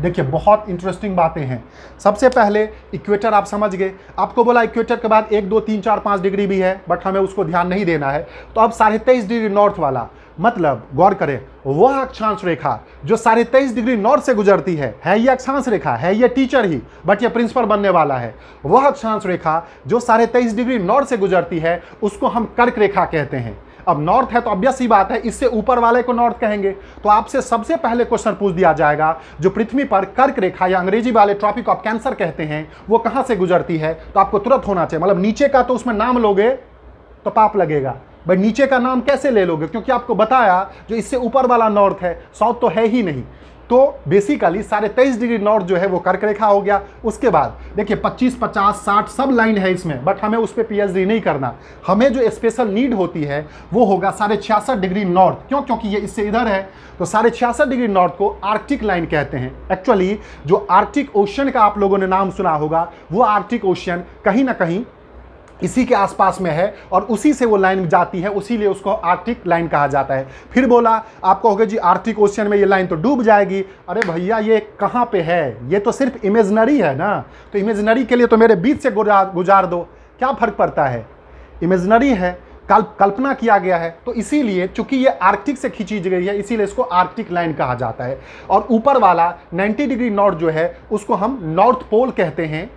S1: देखिए, बहुत इंटरेस्टिंग बातें हैं। सबसे पहले इक्वेटर आप समझ गए, आपको बोला इक्वेटर के बाद 1 2 3 4 5 डिग्री भी है, बट हमें उसको ध्यान नहीं देना है। तो अब 23.5 डिग्री नॉर्थ वाला, मतलब गौर करें, वह अक्षांश रेखा जो 23.5 डिग्री नॉर्थ से गुजरती है ये अक्षांश रेखा है, ये टीचर ही, बट ये प्रिंसिपल बनने वाला है। वह अक्षांश रेखा जो 23.5 डिग्री नॉर्थ से गुजरती है उसको हम कर्क रेखा कहते हैं। अब नॉर्थ है तो ऑब्वियस सी बात है, इससे ऊपर वाले को नॉर्थ कहेंगे। तो आपसे सबसे पहले क्वेश्चन पूछ दिया जाएगा, जो पृथ्वी पर कर्क रेखा या अंग्रेजी वाले ट्रॉपिक ऑफ कैंसर कहते हैं, वो कहां से गुजरती है? तो आपको तुरंत होना चाहिए, मतलब नीचे का तो उसमें नाम लोगे तो पाप लगेगा, भाई नीचे का नाम कैसे ले लोगे? क्योंकि आपको बताया जो इससे ऊपर वाला नॉर्थ है, साउथ तो है ही नहीं। तो बेसिकली 23.5 डिग्री नॉर्थ जो है वो कर्क रेखा हो गया। उसके बाद देखिए 25, 50, 60 सब लाइन है इसमें, बट हमें उस पर पीएचडी नहीं करना। हमें जो स्पेशल नीड होती है वो होगा 66.5 डिग्री नॉर्थ। क्यों? क्योंकि ये इससे इधर है, तो 66.5 डिग्री नॉर्थ को आर्कटिक लाइन कहते हैं। एक्चुअली जो आर्कटिक ओशन का आप लोगों ने नाम सुना होगा, वो आर्कटिक ओशन कहीं ना कहीं इसी के आसपास में है और उसी से वो लाइन जाती है, उसीलिए उसको आर्कटिक लाइन कहा जाता है। फिर बोला आप कहोगे जी आर्कटिक ओशन में ये लाइन तो डूब जाएगी। अरे भैया ये कहाँ पे है? ये तो सिर्फ इमेजनरी है ना, तो इमेजनरी के लिए तो मेरे बीच से गुजार दो, क्या फर्क पड़ता है? इमेजनरी है, कल्पना किया गया है, तो इसीलिए चूंकि ये आर्कटिक से खींची गई है इसीलिए इसको आर्कटिक लाइन कहा जाता है। और ऊपर वाला 90 डिग्री नॉर्थ जो है उसको हम नॉर्थ पोल कहते हैं,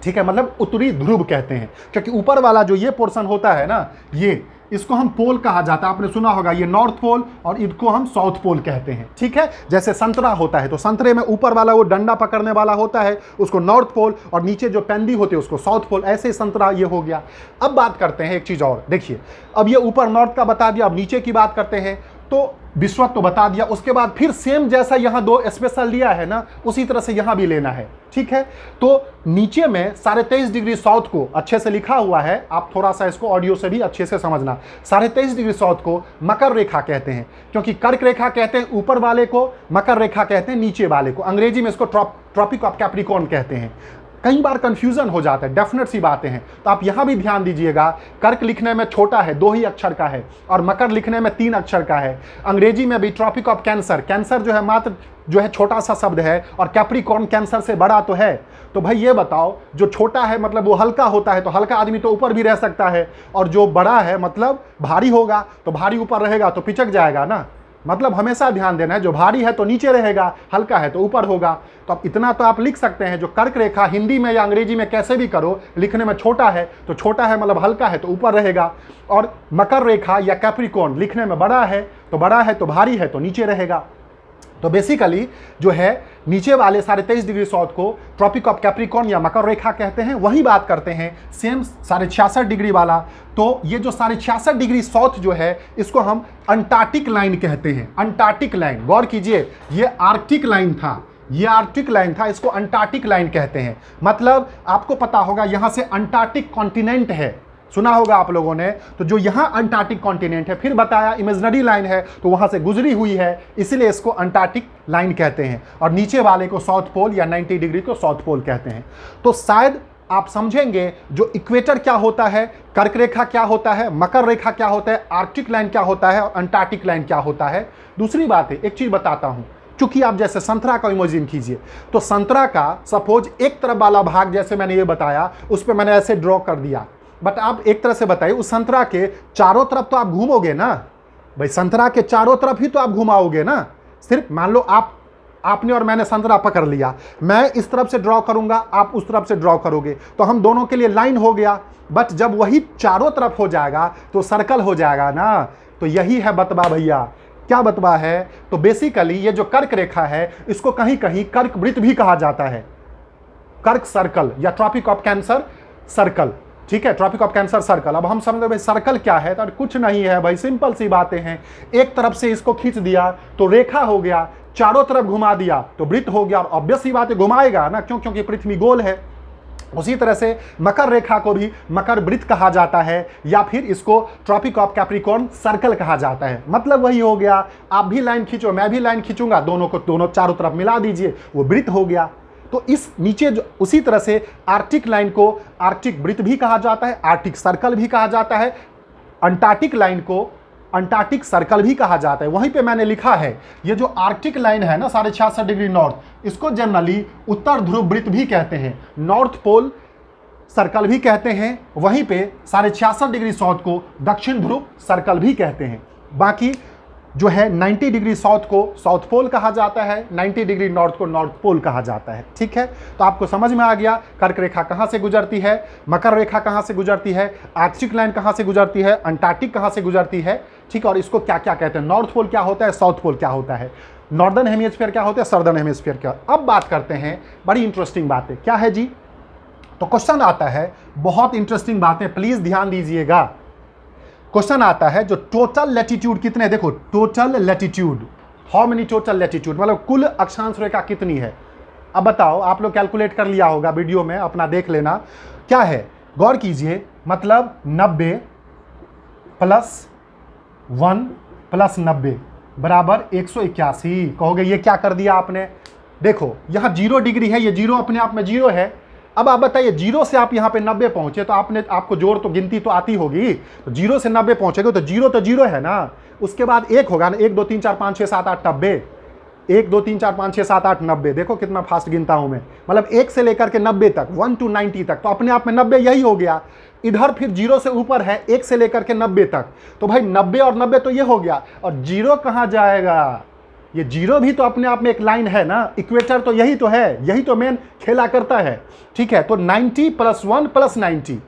S1: ठीक है, मतलब उत्तरी ध्रुव कहते हैं, क्योंकि ऊपर वाला जो ये पोर्शन होता है ना, ये इसको हम पोल कहा जाता है। आपने सुना होगा ये नॉर्थ पोल और इसको हम साउथ पोल कहते हैं, ठीक है। जैसे संतरा होता है तो संतरे में ऊपर वाला वो डंडा पकड़ने वाला होता है उसको नॉर्थ पोल और नीचे जो पेंदी होती है उसको साउथ पोल, ऐसे ही संतरा ये हो गया। अब बात करते हैं एक चीज़ और, देखिए अब ये ऊपर नॉर्थ का बता दिया, अब नीचे की बात करते हैं। तो विश्वत्व तो बता दिया, उसके बाद फिर सेम जैसा यहाँ दो स्पेशल लिया है ना, उसी तरह से यहाँ भी लेना है, ठीक है। तो नीचे में 23.5 डिग्री साउथ को अच्छे से लिखा हुआ है, आप थोड़ा सा इसको ऑडियो से भी अच्छे से समझना। 23.5 डिग्री साउथ को मकर रेखा कहते हैं, क्योंकि कर्क रेखा कहते हैं ऊपर वाले को, मकर रेखा कहते हैं नीचे वाले को। अंग्रेजी में इसको ट्रॉपिक ऑफ कैप्रिकॉर्न कहते हैं। कई बार कंफ्यूजन हो जाता है, डेफिनेट सी बातें हैं, तो आप यहाँ भी ध्यान दीजिएगा। कर्क लिखने में छोटा है, 2 ही अक्षर का है, और मकर लिखने में 3 अक्षर का है। अंग्रेजी में भी ट्रॉपिक ऑफ कैंसर, कैंसर जो है मात्र जो है छोटा सा शब्द है, और कैप्रिकॉर्न कैंसर से बड़ा तो है। तो भाई ये बताओ, जो छोटा है मतलब वो हल्का होता है, तो हल्का आदमी तो ऊपर भी रह सकता है, और जो बड़ा है मतलब भारी होगा, तो भारी ऊपर रहेगा तो पिचक जाएगा ना। मतलब हमेशा ध्यान देना है, जो भारी है तो नीचे रहेगा, हल्का है तो ऊपर होगा। तो अब इतना तो आप लिख सकते हैं, जो कर्क रेखा हिंदी में या अंग्रेजी में कैसे भी करो, लिखने में छोटा है तो छोटा है मतलब हल्का है तो ऊपर रहेगा, और मकर रेखा या कैप्रिकॉर्न लिखने में बड़ा है तो भारी है तो नीचे रहेगा। तो बेसिकली जो है नीचे वाले 23.5 डिग्री साउथ को ट्रॉपिक ऑफ कैप्रिकॉर्न या मकर रेखा कहते हैं। वही बात करते हैं सेम 66.5 डिग्री वाला, तो ये जो 66.5 डिग्री साउथ जो है इसको हम अंटार्कटिक लाइन कहते हैं। अंटार्कटिक लाइन, गौर कीजिए, ये आर्कटिक लाइन था, ये आर्कटिक लाइन था, इसको अंटार्कटिक लाइन कहते हैं। मतलब आपको पता होगा यहाँ से अंटार्कटिक कॉन्टिनेंट है, सुना होगा आप लोगों ने। तो जो यहाँ अंटार्कटिक कॉन्टिनेंट है, फिर बताया इमेजिनरी लाइन है तो वहाँ से गुजरी हुई है, इसलिए इसको अंटार्कटिक लाइन कहते हैं। और नीचे वाले को साउथ पोल या 90 डिग्री को साउथ पोल कहते हैं। तो शायद आप समझेंगे जो इक्वेटर क्या होता है, कर्क रेखा क्या होता है, मकर रेखा क्या होता है, आर्कटिक लाइन क्या होता है और अंटार्कटिक लाइन क्या होता है। दूसरी बात है, एक चीज़ बताता हूँ, चूंकि आप जैसे संतरा का इमेजिन कीजिए, तो संतरा का सपोज एक तरफ वाला भाग जैसे मैंने ये बताया उस पर मैंने ऐसे ड्रॉ कर दिया, बट आप एक तरह से बताइए उस संतरा के चारों तरफ तो आप घूमोगे ना भाई, संतरा के चारों तरफ ही तो आप घुमाओगे ना। सिर्फ मान लो आपने और मैंने संतरा पकड़ लिया, मैं इस तरफ से ड्रॉ करूंगा, आप उस तरफ से ड्रॉ करोगे, तो हम दोनों के लिए लाइन हो गया। बट जब वही चारों तरफ हो जाएगा तो सर्कल हो जाएगा ना। तो यही है बतवा भैया। क्या बतवा है? तो बेसिकली ये जो कर्क रेखा है इसको कहीं कहीं कर्क वृत्त भी कहा जाता है, कर्क सर्कल या ट्रॉपिक ऑफ कैंसर सर्कल, ठीक है, ट्रॉपिक ऑफ कैंसर सर्कल। अब हम समझते भाई सर्कल क्या है, तो कुछ नहीं है भाई, सिंपल सी बातें हैं। एक तरफ से इसको खींच दिया तो रेखा हो गया, चारों तरफ घुमा दिया तो वृत्त हो गया, और ऑब्वियस सी बात है घुमाएगा ना, क्यों? क्योंकि पृथ्वी गोल है। उसी तरह से मकर रेखा को भी मकर वृत्त कहा जाता है, या फिर इसको ट्रॉपिक ऑफ कैप्रिकॉर्न सर्कल कहा जाता है। मतलब वही हो गया, आप भी लाइन खींचो मैं भी लाइन खींचूंगा, दोनों को दोनों चारों तरफ मिला दीजिए, वो वृत्त हो गया। तो इस नीचे जो उसी तरह से आर्कटिक लाइन को आर्कटिक वृत्त भी कहा जाता है, आर्कटिक सर्कल भी कहा जाता है, अंटार्कटिक लाइन को अंटार्कटिक सर्कल भी कहा जाता है। वहीं पे मैंने लिखा है ये जो आर्कटिक लाइन है ना 66.5 डिग्री नॉर्थ, इसको जनरली उत्तर ध्रुव वृत्त भी कहते हैं, नॉर्थ पोल सर्कल भी कहते हैं। वहीं पे 66.5 डिग्री साउथ को दक्षिण ध्रुव सर्कल भी कहते हैं। बाकी जो है 90 डिग्री साउथ को साउथ पोल कहा जाता है, 90 डिग्री नॉर्थ को नॉर्थ पोल कहा जाता है, ठीक है। तो आपको समझ में आ गया कर्क रेखा कहाँ से गुजरती है, मकर रेखा कहाँ से गुजरती है, आर्कटिक लाइन कहाँ से गुजरती है, अंटार्कटिक कहाँ से गुजरती है, ठीक है। और इसको क्या क्या कहते हैं, नॉर्थ पोल क्या होता है, साउथ पोल क्या होता है, नॉर्दर्न हेमिस्फीयर क्या होता है, सदर्न हेमिस्फीयर क्या। अब बात करते हैं बड़ी इंटरेस्टिंग बातें, क्या है जी? तो क्वेश्चन आता है, बहुत इंटरेस्टिंग बातें, प्लीज ध्यान दीजिएगा। क्वेश्चन आता है जो टोटल लैटिट्यूड कितने, देखो total latitude how many total latitude, मतलब कुल अक्षांश रेखा कितनी है। अब बताओ, आप लोग कैलकुलेट कर लिया होगा, वीडियो में अपना देख लेना क्या है, गौर कीजिए। मतलब 90 प्लस 1 प्लस 90 बराबर 181। कहोगे ये क्या कर दिया आपने, देखो यहाँ 0 डिग्री है, ये 0 अपने आप में 0 है। अब आप बताइए 0 से आप यहाँ पे 90 पहुंचे तो आपको जोड़ तो गिनती तो आती होगी, तो 0 से 90 पहुंचेगे तो 0 है ना, उसके बाद 1 होगा ना, 1 2 3 4 5 6 7 8 90, 1 2 3 4 5 6 7 8 90, देखो कितना फास्ट गिनता हूं मैं, मतलब 1 से लेकर के 90 तक, 1 to 90 तक, तो अपने आप में 90 यही हो गया। इधर फिर 0 से ऊपर है 1 से लेकर के 90 तक, तो भाई 90 और 90 तो ये हो गया, और 0 कहाँ जाएगा, ये 0 भी तो अपने आप में एक लाइन है ना, इक्वेटर तो यही तो है, यही तो मेन खेला करता है, ठीक है। तो 90 प्लस 1 प्लस 90,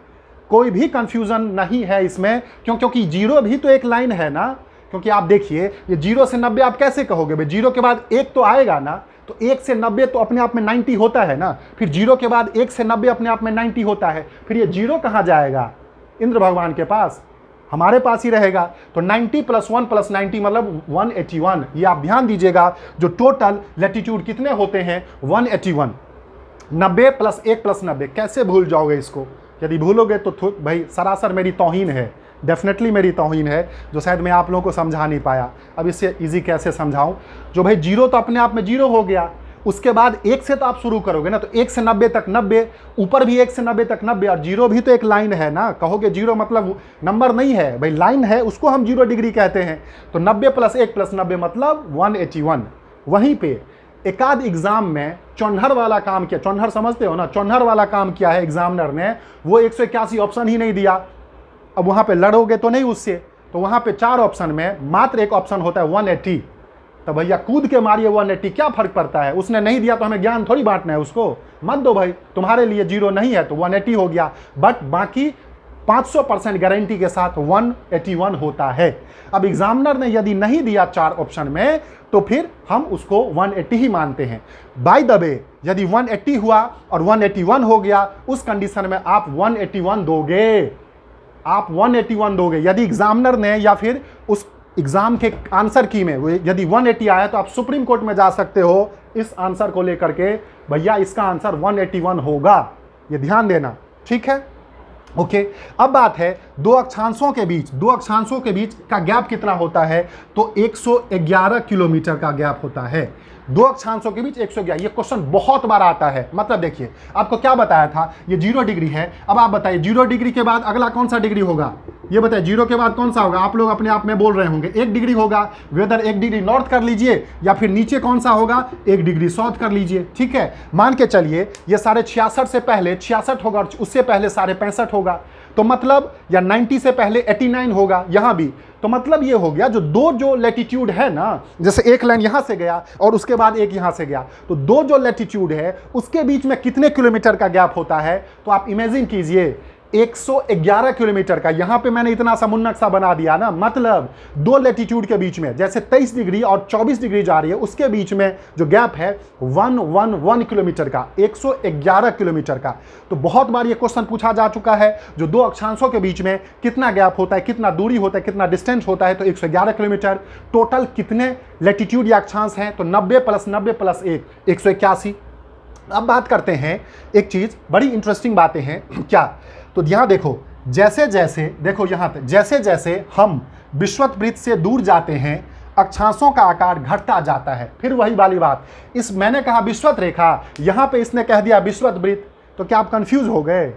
S1: कोई भी कंफ्यूजन नहीं है इसमें, क्योंकि 0 भी तो एक लाइन है ना। क्योंकि आप देखिए ये 0 से 90 आप कैसे कहोगे भाई, 0 के बाद 1 तो आएगा ना, तो 1 से 90 तो अपने आप में 90 होता है ना, फिर 0 के बाद 1 से 90 अपने आप में 90 होता है, फिर ये 0 कहाँ जाएगा, इंद्र भगवान के पास, हमारे पास ही रहेगा। तो 90 प्लस 1 प्लस 90 मतलब 181। ये आप ध्यान दीजिएगा, जो टोटल लैटिट्यूड कितने होते हैं 181। 90 प्लस 1 प्लस 90, कैसे भूल जाओगे इसको, यदि भूलोगे तो भाई सरासर मेरी तौहीन है, डेफिनेटली मेरी तौहीन है, जो शायद मैं आप लोगों को समझा नहीं पाया। अब इससे इजी कैसे समझाऊं, जो भाई 0 तो अपने आप में 0 हो गया, उसके बाद 1 से तो आप शुरू करोगे ना, तो 1 से 90 तक 90, ऊपर भी 1 से 90 तक 90, और 0 भी तो एक लाइन है ना। कहोगे 0 मतलब नंबर नहीं है भाई, लाइन है, उसको हम 0 डिग्री कहते हैं। तो 90 प्लस 1 प्लस 90 मतलब 181। वहीं पे एक आध एग्जाम में चौन्हर वाला काम किया, चौन्हर समझते हो ना, चौन्हर वाला काम किया है एग्जामिनर ने, वो 181 ऑप्शन ही नहीं दिया। अब वहां पे लड़ोगे तो नहीं उससे, तो वहां पे 4 ऑप्शन में मात्र एक ऑप्शन होता है 180, तो भैया कूद के मारिए 180, क्या फर्क पड़ता है, उसने नहीं दिया तो हमें ज्ञान थोड़ी बांटना है उसको, मत दो भाई, तुम्हारे लिए 0 नहीं है तो 180 हो गया, बट बाकी 500% गारंटी के साथ 181 होता है। अब एग्जामिनर ने यदि नहीं दिया 4 ऑप्शन में, तो फिर हम उसको 180 ही मानते हैं। बाय द वे, यदि 180 हुआ और 181 हो गया, उस कंडीशन में आप 181 दोगे, आप 181 दोगे। यदि एग्जामिनर ने या फिर उस एग्जाम के आंसर की में यदि 180 आया, तो आप सुप्रीम कोर्ट में जा सकते हो इस आंसर को लेकर के, भैया इसका आंसर 181 होगा, ये ध्यान देना, ठीक है। ओके, अब बात है दो अक्षांशों के बीच का गैप कितना होता है, तो 111 किलोमीटर का गैप होता है। दो अक्षांशों के बीच 111, ये क्वेश्चन बहुत बार आता है। मतलब देखिए, आपको क्या बताया था, ये 0 डिग्री है, अब आप बताइए 0 डिग्री के बाद अगला कौन सा डिग्री होगा, ये बताइए 0 के बाद कौन सा होगा, आप लोग अपने आप में बोल रहे होंगे 1 डिग्री होगा, वेदर 1 डिग्री नॉर्थ कर लीजिए, या फिर नीचे कौन सा होगा 1 डिग्री साउथ कर लीजिए, ठीक है। मान के चलिए ये 66.5 से पहले 66 होगा, उससे पहले 65.5 होगा, तो मतलब या 90 से पहले 89 होगा यहाँ भी, तो मतलब ये हो गया जो लैटिट्यूड है ना, जैसे एक लाइन यहाँ से गया और उसके बाद एक यहाँ से गया, तो दो जो लैटिट्यूड है उसके बीच में कितने किलोमीटर का गैप होता है, तो आप इमेजिन कीजिए 111 किलोमीटर का। यहां पे मैंने इतना सा मुन्नक सा बना दिया ना, मतलब दो लैटिट्यूड के बीच में, जैसे 23 डिग्री और 24 डिग्री जा रही है, उसके बीच में जो गैप है 111 किलोमीटर का, 111 किलोमीटर का। तो बहुत बार ये क्वेश्चन पूछा जा चुका है, जो दो अक्षांशों के बीच में कितना गैप होता है, कितना दूरी होता है, कितना डिस्टेंस होता है, तो 111 किलोमीटर। टोटल कितने लैटिट्यूड या अक्षांश हैं, तो 90 प्लस 90 प्लस 1, 181। अब बात करते हैं एक चीज, बड़ी इंटरेस्टिंग बातें हैं क्या, तो यहां देखो, जैसे जैसे देखो यहां तक, जैसे जैसे हम विषुवत से दूर जाते हैं, अक्षांशों का आकार घटता जाता है। फिर वही वाली बात, इस मैंने कहा विषुवत रेखा, यहां पे इसने कह दिया विषुवत वृत्त, तो क्या आप कंफ्यूज हो गए?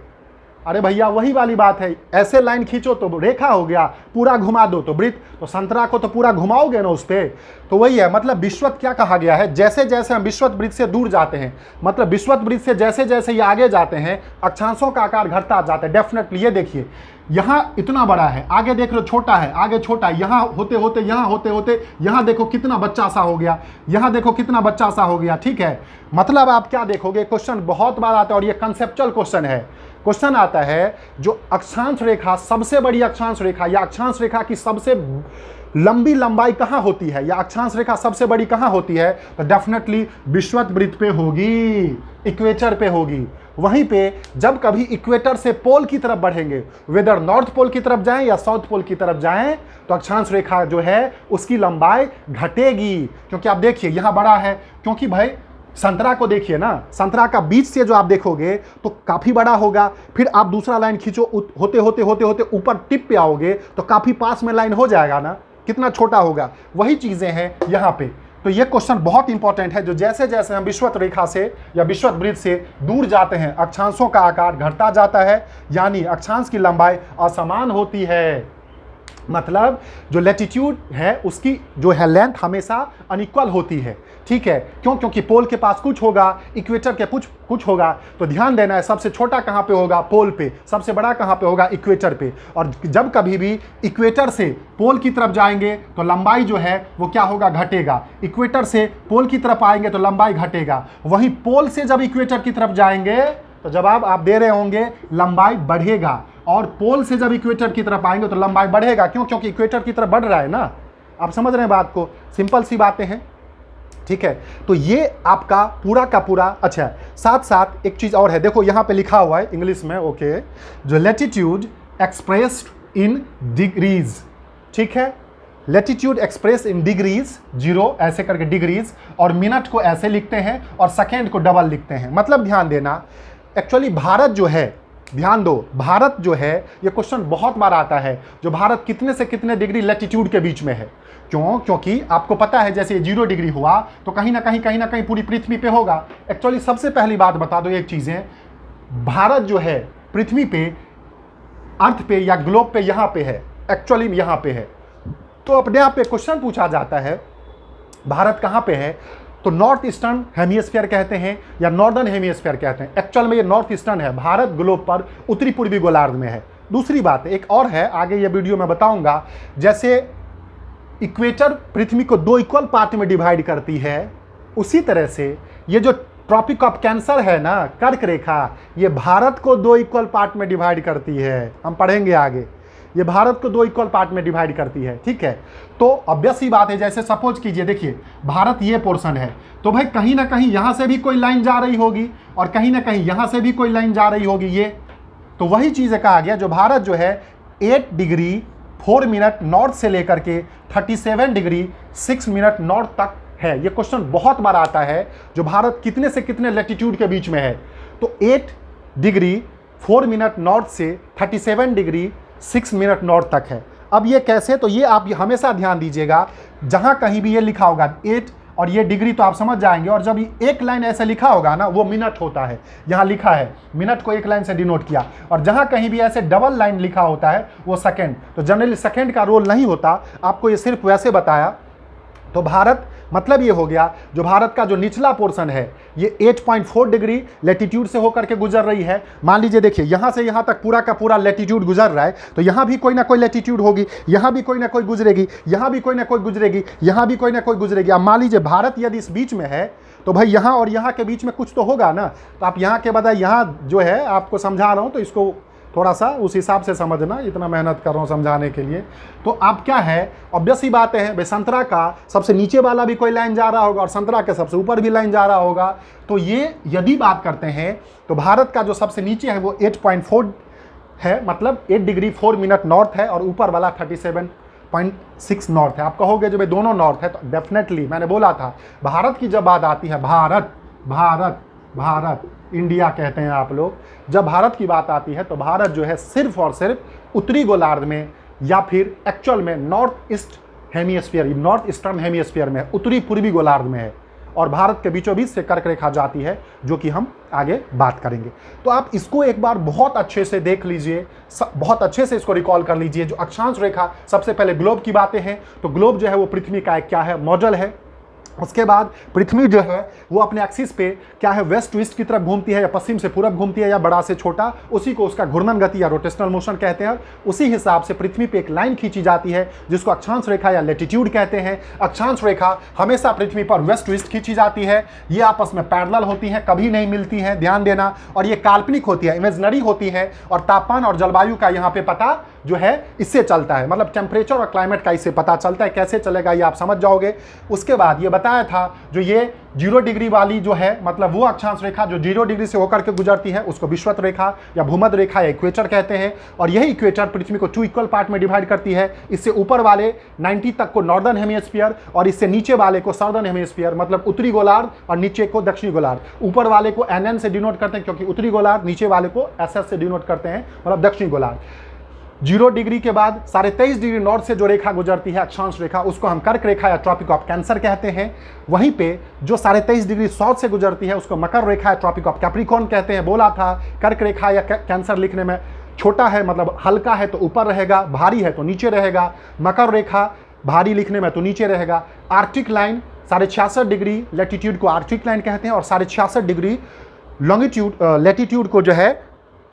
S1: अरे भैया वही वाली बात है, ऐसे लाइन खींचो तो रेखा हो गया, पूरा घुमा दो तो वृत्त, तो संतरा को तो पूरा घुमाओगे ना उस पे। तो वही है, मतलब विषुवत क्या कहा गया है, जैसे जैसे हम विषुवत वृत्त से दूर जाते हैं, मतलब विषुवत वृत्त से जैसे जैसे ये आगे जाते हैं, अक्षांशों का आकार घटता जाता है। डेफिनेटली ये देखिए, यहाँ इतना बड़ा है, आगे देख लो छोटा है, आगे छोटा, यहाँ होते होते यहाँ होते होते यहाँ देखो कितना बच्चा सा हो गया, यहाँ देखो कितना बच्चा सा हो गया, ठीक है। मतलब आप क्या देखोगे, क्वेश्चन बहुत बार आता है और ये कंसेप्चुअल क्वेश्चन है। क्वेश्चन आता है जो अक्षांश रेखा, सबसे बड़ी अक्षांश रेखा या अक्षांश रेखा की सबसे लंबी लंबाई कहाँ होती है या अक्षांश रेखा सबसे बड़ी कहाँ होती है, तो डेफिनेटली विषुवत पे होगी, इक्वेटर पे होगी। वहीं पे जब कभी इक्वेटर से पोल की तरफ बढ़ेंगे, वेदर नॉर्थ पोल की तरफ जाएं या साउथ पोल की तरफ जाएं, तो अक्षांश रेखा जो है उसकी लंबाई घटेगी। क्योंकि आप देखिए यहां बड़ा है, क्योंकि भाई संतरा को देखिए ना, संतरा का बीच से जो आप देखोगे तो काफी बड़ा होगा, फिर आप दूसरा लाइन खींचो, होते होते होते होते ऊपर टिप पे आओगे तो काफी पास में लाइन हो जाएगा ना, कितना छोटा होगा। वही चीजें हैं यहाँ पे। तो ये क्वेश्चन बहुत इंपॉर्टेंट है, जो जैसे जैसे हम विषुवत रेखा से या विषुवत वृत्त से दूर जाते हैं अक्षांशों का आकार घटता जाता है, यानी अक्षांश की लंबाई असमान होती है। मतलब जो लैटिट्यूड है उसकी जो है लेंथ हमेशा अनइक्वल होती है, ठीक है। क्यों? क्योंकि पोल के पास कुछ होगा, इक्वेटर के कुछ होगा। तो ध्यान देना है, सबसे छोटा कहाँ पे होगा, पोल पे, सबसे बड़ा कहाँ पे होगा, इक्वेटर पे। और जब कभी भी इक्वेटर से पोल की तरफ जाएंगे तो लंबाई जो है वो क्या होगा, घटेगा। इक्वेटर से पोल की तरफ आएंगे तो लंबाई घटेगा। वहीं पोल से जब इक्वेटर की तरफ जाएंगे तो जवाब आप दे रहे होंगे लंबाई बढ़ेगा, और पोल से जब इक्वेटर की तरफ आएंगे तो लंबाई बढ़ेगा। क्यों? क्योंकि इक्वेटर की तरफ बढ़ रहा है ना। आप समझ रहे हैं बात को, सिंपल सी बातें हैं, ठीक है। तो ये आपका पूरा का पूरा अच्छा है। साथ साथ एक चीज और है, देखो यहां पे लिखा हुआ है इंग्लिश में, ओके, जो लैटिट्यूड एक्सप्रेस्ड इन डिग्रीज, ठीक है। लैटिट्यूड एक्सप्रेस इन डिग्रीज, 0 ऐसे करके डिग्रीज, और मिनट को ऐसे लिखते हैं और सेकेंड को डबल लिखते हैं। मतलब ध्यान देना, एक्चुअली भारत जो है, ध्यान दो, भारत जो है, ये क्वेश्चन बहुत बार आता है, जो भारत कितने से कितने डिग्री लैटिट्यूड के बीच में है। क्यों? क्योंकि आपको पता है जैसे 0 डिग्री हुआ तो कहीं ना कहीं पूरी पृथ्वी पे होगा। एक्चुअली सबसे पहली बात बता दो एक चीजें, भारत जो है पृथ्वी पे, अर्थ पे या ग्लोब पे यहाँ पे है, एक्चुअली यहाँ पे है। तो अपने आप पे क्वेश्चन पूछा जाता है भारत कहाँ पे है, तो नॉर्थ ईस्टर्न हेमिस्फीयर कहते हैं या नॉर्दर्न हेमिस्फीयर कहते हैं। एक्चुअल में ये नॉर्थ ईस्टर्न है, भारत ग्लोब पर उत्तरी पूर्वी गोलार्ध में है। दूसरी बात एक और है, आगे ये वीडियो में बताऊंगा, जैसे इक्वेटर पृथ्वी को 2 इक्वल पार्ट में डिवाइड करती है, उसी तरह से ये जो ट्रॉपिक ऑफ कैंसर है ना, कर्क रेखा, ये भारत को 2 इक्वल पार्ट में डिवाइड करती है। हम पढ़ेंगे आगे, ये भारत को 2 इक्वल पार्ट में डिवाइड करती है, ठीक है। तो ऑब्वियस ही बात है, जैसे सपोज कीजिए, देखिए भारत ये पोर्शन है, तो भाई कहीं ना कहीं यहां से भी कोई लाइन जा रही होगी और कहीं ना कहीं यहां से भी कोई लाइन जा रही होगी, ये तो वही चीज कहा गया, जो भारत जो है 8 डिग्री 4 मिनट नॉर्थ से लेकर के 37 डिग्री 6 मिनट नॉर्थ तक है। ये क्वेश्चन बहुत बार आता है, जो भारत कितने से कितने लैटिट्यूड के बीच में है, तो 8 डिग्री 4 मिनट नॉर्थ से 37 डिग्री 6 मिनट नॉर्थ तक है। अब ये कैसे, तो ये आप हमेशा ध्यान दीजिएगा, जहां कहीं भी ये लिखा होगा 8 और ये डिग्री तो आप समझ जाएंगे, और जब ये एक लाइन ऐसे लिखा होगा ना, वो मिनट होता है। यहाँ लिखा है मिनट को एक लाइन से डिनोट किया, और जहां कहीं भी ऐसे डबल लाइन लिखा होता है वो सेकेंड। तो जनरली सेकेंड का रोल नहीं होता, आपको ये सिर्फ वैसे बताया। तो भारत मतलब ये हो गया, जो भारत का जो निचला पोर्शन है ये 8.4 डिग्री लैटिट्यूड से होकर के गुजर रही है। मान लीजिए देखिए, यहाँ से यहाँ तक पूरा का पूरा लैटिट्यूड गुजर रहा है, तो यहाँ भी कोई ना कोई लैटिट्यूड होगी, यहाँ भी कोई ना कोई गुजरेगी, यहाँ भी कोई ना कोई गुजरेगी, यहाँ भी कोई ना कोई गुजरेगी। अब मान लीजिए भारत यदि इस बीच में है, तो भाई यहाँ और यहाँ के बीच में कुछ तो होगा ना। तो आप यहाँ के बजाय यहाँ जो है आपको समझा रहा हूँ, तो इसको थोड़ा सा उस हिसाब से समझना, इतना मेहनत कर रहा हूँ समझाने के लिए। तो अब क्या है, ऑब्वियस ही बात है, भाई संतरा का सबसे नीचे वाला भी कोई लाइन जा रहा होगा और संतरा के सबसे ऊपर भी लाइन जा रहा होगा। तो ये यदि बात करते हैं तो भारत का जो सबसे नीचे है वो 8.4 है, मतलब 8 डिग्री 4 मिनट नॉर्थ है, और ऊपर वाला 37.6 नॉर्थ है। आप कहोगे जो भाई दोनों नॉर्थ है, तो डेफिनेटली मैंने बोला था, भारत की जब बात आती है, भारत भारत भारत इंडिया कहते हैं आप लोग, जब भारत की बात आती है तो भारत जो है सिर्फ और सिर्फ उत्तरी गोलार्ध में, या फिर एक्चुअल में north east hemisphere, north eastern hemisphere में, उत्तरी पूर्वी गोलार्ध में है। और भारत के बीचों बीच से कर्क रेखा जाती है, जो कि हम आगे बात करेंगे। तो आप इसको एक बार बहुत अच्छे से देख लीजिए, बहुत अच्छे से इसको रिकॉल कर लीजिए। जो अक्षांश रेखा, सबसे पहले ग्लोब की बातें हैं, तो ग्लोब जो है वो पृथ्वी का एक क्या है, मॉडल है। उसके बाद पृथ्वी जो है वो अपने एक्सिस पे क्या है, वेस्ट टू ईस्ट की तरफ घूमती है या पश्चिम से पूरब घूमती है या बड़ा से छोटा, उसी को उसका घूर्णन गति या रोटेशनल मोशन कहते हैं। उसी हिसाब से पृथ्वी पे एक लाइन खींची जाती है जिसको अक्षांश रेखा या लैटिट्यूड कहते हैं। अक्षांश रेखा हमेशा पृथ्वी पर वेस्ट टू ईस्ट खींची जाती है। ये आपस में पैरेलल होती है, कभी नहीं मिलती है, ध्यान देना। और ये काल्पनिक होती है, इमेजिनरी होती है। और तापमान और जलवायु का यहाँ पे पता जो है इससे चलता है, मतलब टेम्परेचर और क्लाइमेट का इससे पता चलता है। कैसे चलेगा ये आप समझ जाओगे। उसके बाद ये बताया था जो ये 0 डिग्री वाली जो है, मतलब वो अक्षांश रेखा जो 0 डिग्री से होकर के गुजरती है उसको विषुवत रेखा या भूमध्य रेखा या इक्वेटर कहते हैं। और यही इक्वेटर पृथ्वी को 2 इक्वल पार्ट में डिवाइड करती है। इससे ऊपर वाले 90 तक को नॉर्दर्न हेमिस्फीयर और इससे नीचे वाले को साउदर्न हेमिस्फीयर, मतलब उत्तरी गोलार्ध और नीचे को दक्षिणी गोलार्ध। ऊपर वाले को NN से डिनोट करते हैं क्योंकि उत्तरी गोलार्ध, नीचे वाले को SS से डिनोट करते हैं, मतलब दक्षिणी गोलार्ध। 0 डिग्री के बाद 23.5 डिग्री नॉर्थ से जो रेखा गुजरती है अक्षांश रेखा, उसको हम कर्क रेखा या ट्रॉपिक ऑफ कैंसर कहते हैं। वहीं पे जो 23.5 डिग्री साउथ से गुजरती है उसको मकर रेखा या ट्रॉपिक ऑफ कैप्रिकॉर्न कहते हैं। बोला था कर्क रेखा या कैंसर लिखने में छोटा है, मतलब हल्का है तो ऊपर रहेगा, भारी है तो नीचे रहेगा। मकर रेखा भारी लिखने में तो नीचे रहेगा। आर्कटिक लाइन 66.5 डिग्री लैटिट्यूड को आर्कटिक लाइन कहते हैं और 66.5 डिग्री लॉन्गिट्यूड लैटिट्यूड को जो है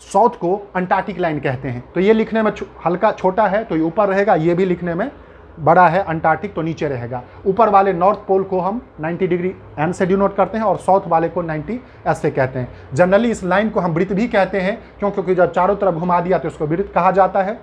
S1: साउथ को अंटार्कटिक लाइन कहते हैं। तो ये लिखने में हल्का छोटा है तो ये ऊपर रहेगा, ये भी लिखने में बड़ा है अंटार्कटिक तो नीचे रहेगा। ऊपर वाले नॉर्थ पोल को हम 90 डिग्री N से डिनोट करते हैं और साउथ वाले को 90 S से कहते हैं। जनरली इस लाइन को हम वृत्त भी कहते हैं क्योंकि जब चारों तरफ घुमा दिया तो उसको वृत्त कहा जाता है।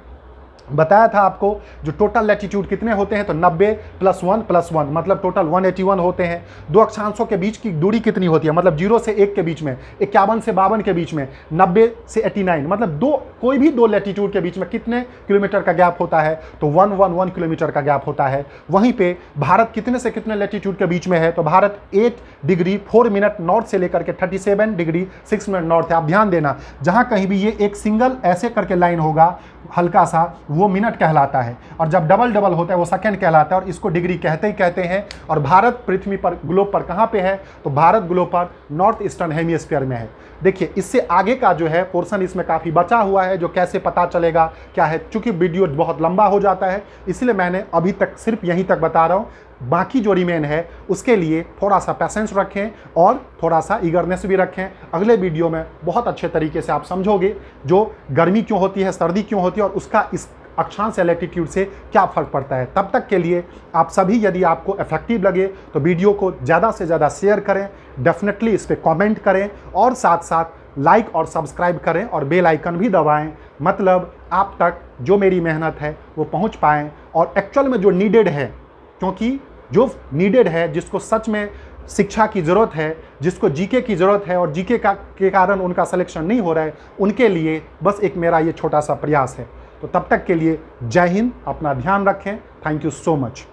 S1: बताया था आपको जो टोटल लैटिट्यूड कितने होते हैं, तो 90 + 1 + 1 मतलब टोटल 181 होते हैं। दो अक्षांशों के बीच की दूरी कितनी होती है, मतलब 0 से 1 के बीच में, 51 से 52 के बीच में, 90 से 89, मतलब कोई भी दो लैटिट्यूड के बीच में कितने किलोमीटर का गैप होता है, तो 111 किलोमीटर का गैप होता है। वहीं पे भारत कितने से कितने लैटिट्यूड के बीच में है, तो भारत 8 डिग्री 4 मिनट नॉर्थ से लेकर के 37 डिग्री 6 मिनट नॉर्थ है। आप ध्यान देना, जहां कहीं भी ये एक सिंगल ऐसे करके लाइन होगा हल्का सा, वो मिनट कहलाता है, और जब डबल डबल होता है वो सेकंड कहलाता है, और इसको डिग्री कहते ही कहते हैं। और भारत पृथ्वी पर ग्लोब पर कहाँ पे है, तो भारत ग्लोब पर नॉर्थ ईस्टर्न हेमिस्फीयर में है। देखिए इससे आगे का जो है पोर्शन इसमें काफ़ी बचा हुआ है, जो कैसे पता चलेगा क्या है। चूंकि वीडियो बहुत लंबा हो जाता है इसलिए मैंने अभी तक सिर्फ यहीं तक बता रहा हूँ। बाकी जो रिमेन है उसके लिए थोड़ा सा पैसेंस रखें और थोड़ा सा ईगरनेस भी रखें। अगले वीडियो में बहुत अच्छे तरीके से आप समझोगे जो गर्मी क्यों होती है, सर्दी क्यों होती है, और उसका इस अक्षांश या लैटिट्यूड से क्या फ़र्क पड़ता है। तब तक के लिए आप सभी, यदि आपको इफेक्टिव लगे तो वीडियो को ज़्यादा से ज़्यादा शेयर करें, डेफिनेटली इस पर कॉमेंट करें, और साथ साथ लाइक और सब्सक्राइब करें और बेल आइकन भी दबाएं। मतलब आप तक जो मेरी मेहनत है वो पहुंच पाएँ, और एक्चुअल में जो नीडेड है, क्योंकि जो नीडेड है, जिसको सच में शिक्षा की ज़रूरत है, जिसको जीके की ज़रूरत है और जीके के कारण उनका सिलेक्शन नहीं हो रहा है, उनके लिए बस एक मेरा ये छोटा सा प्रयास है। तो तब तक के लिए जय हिंद, अपना ध्यान रखें। Thank you so much.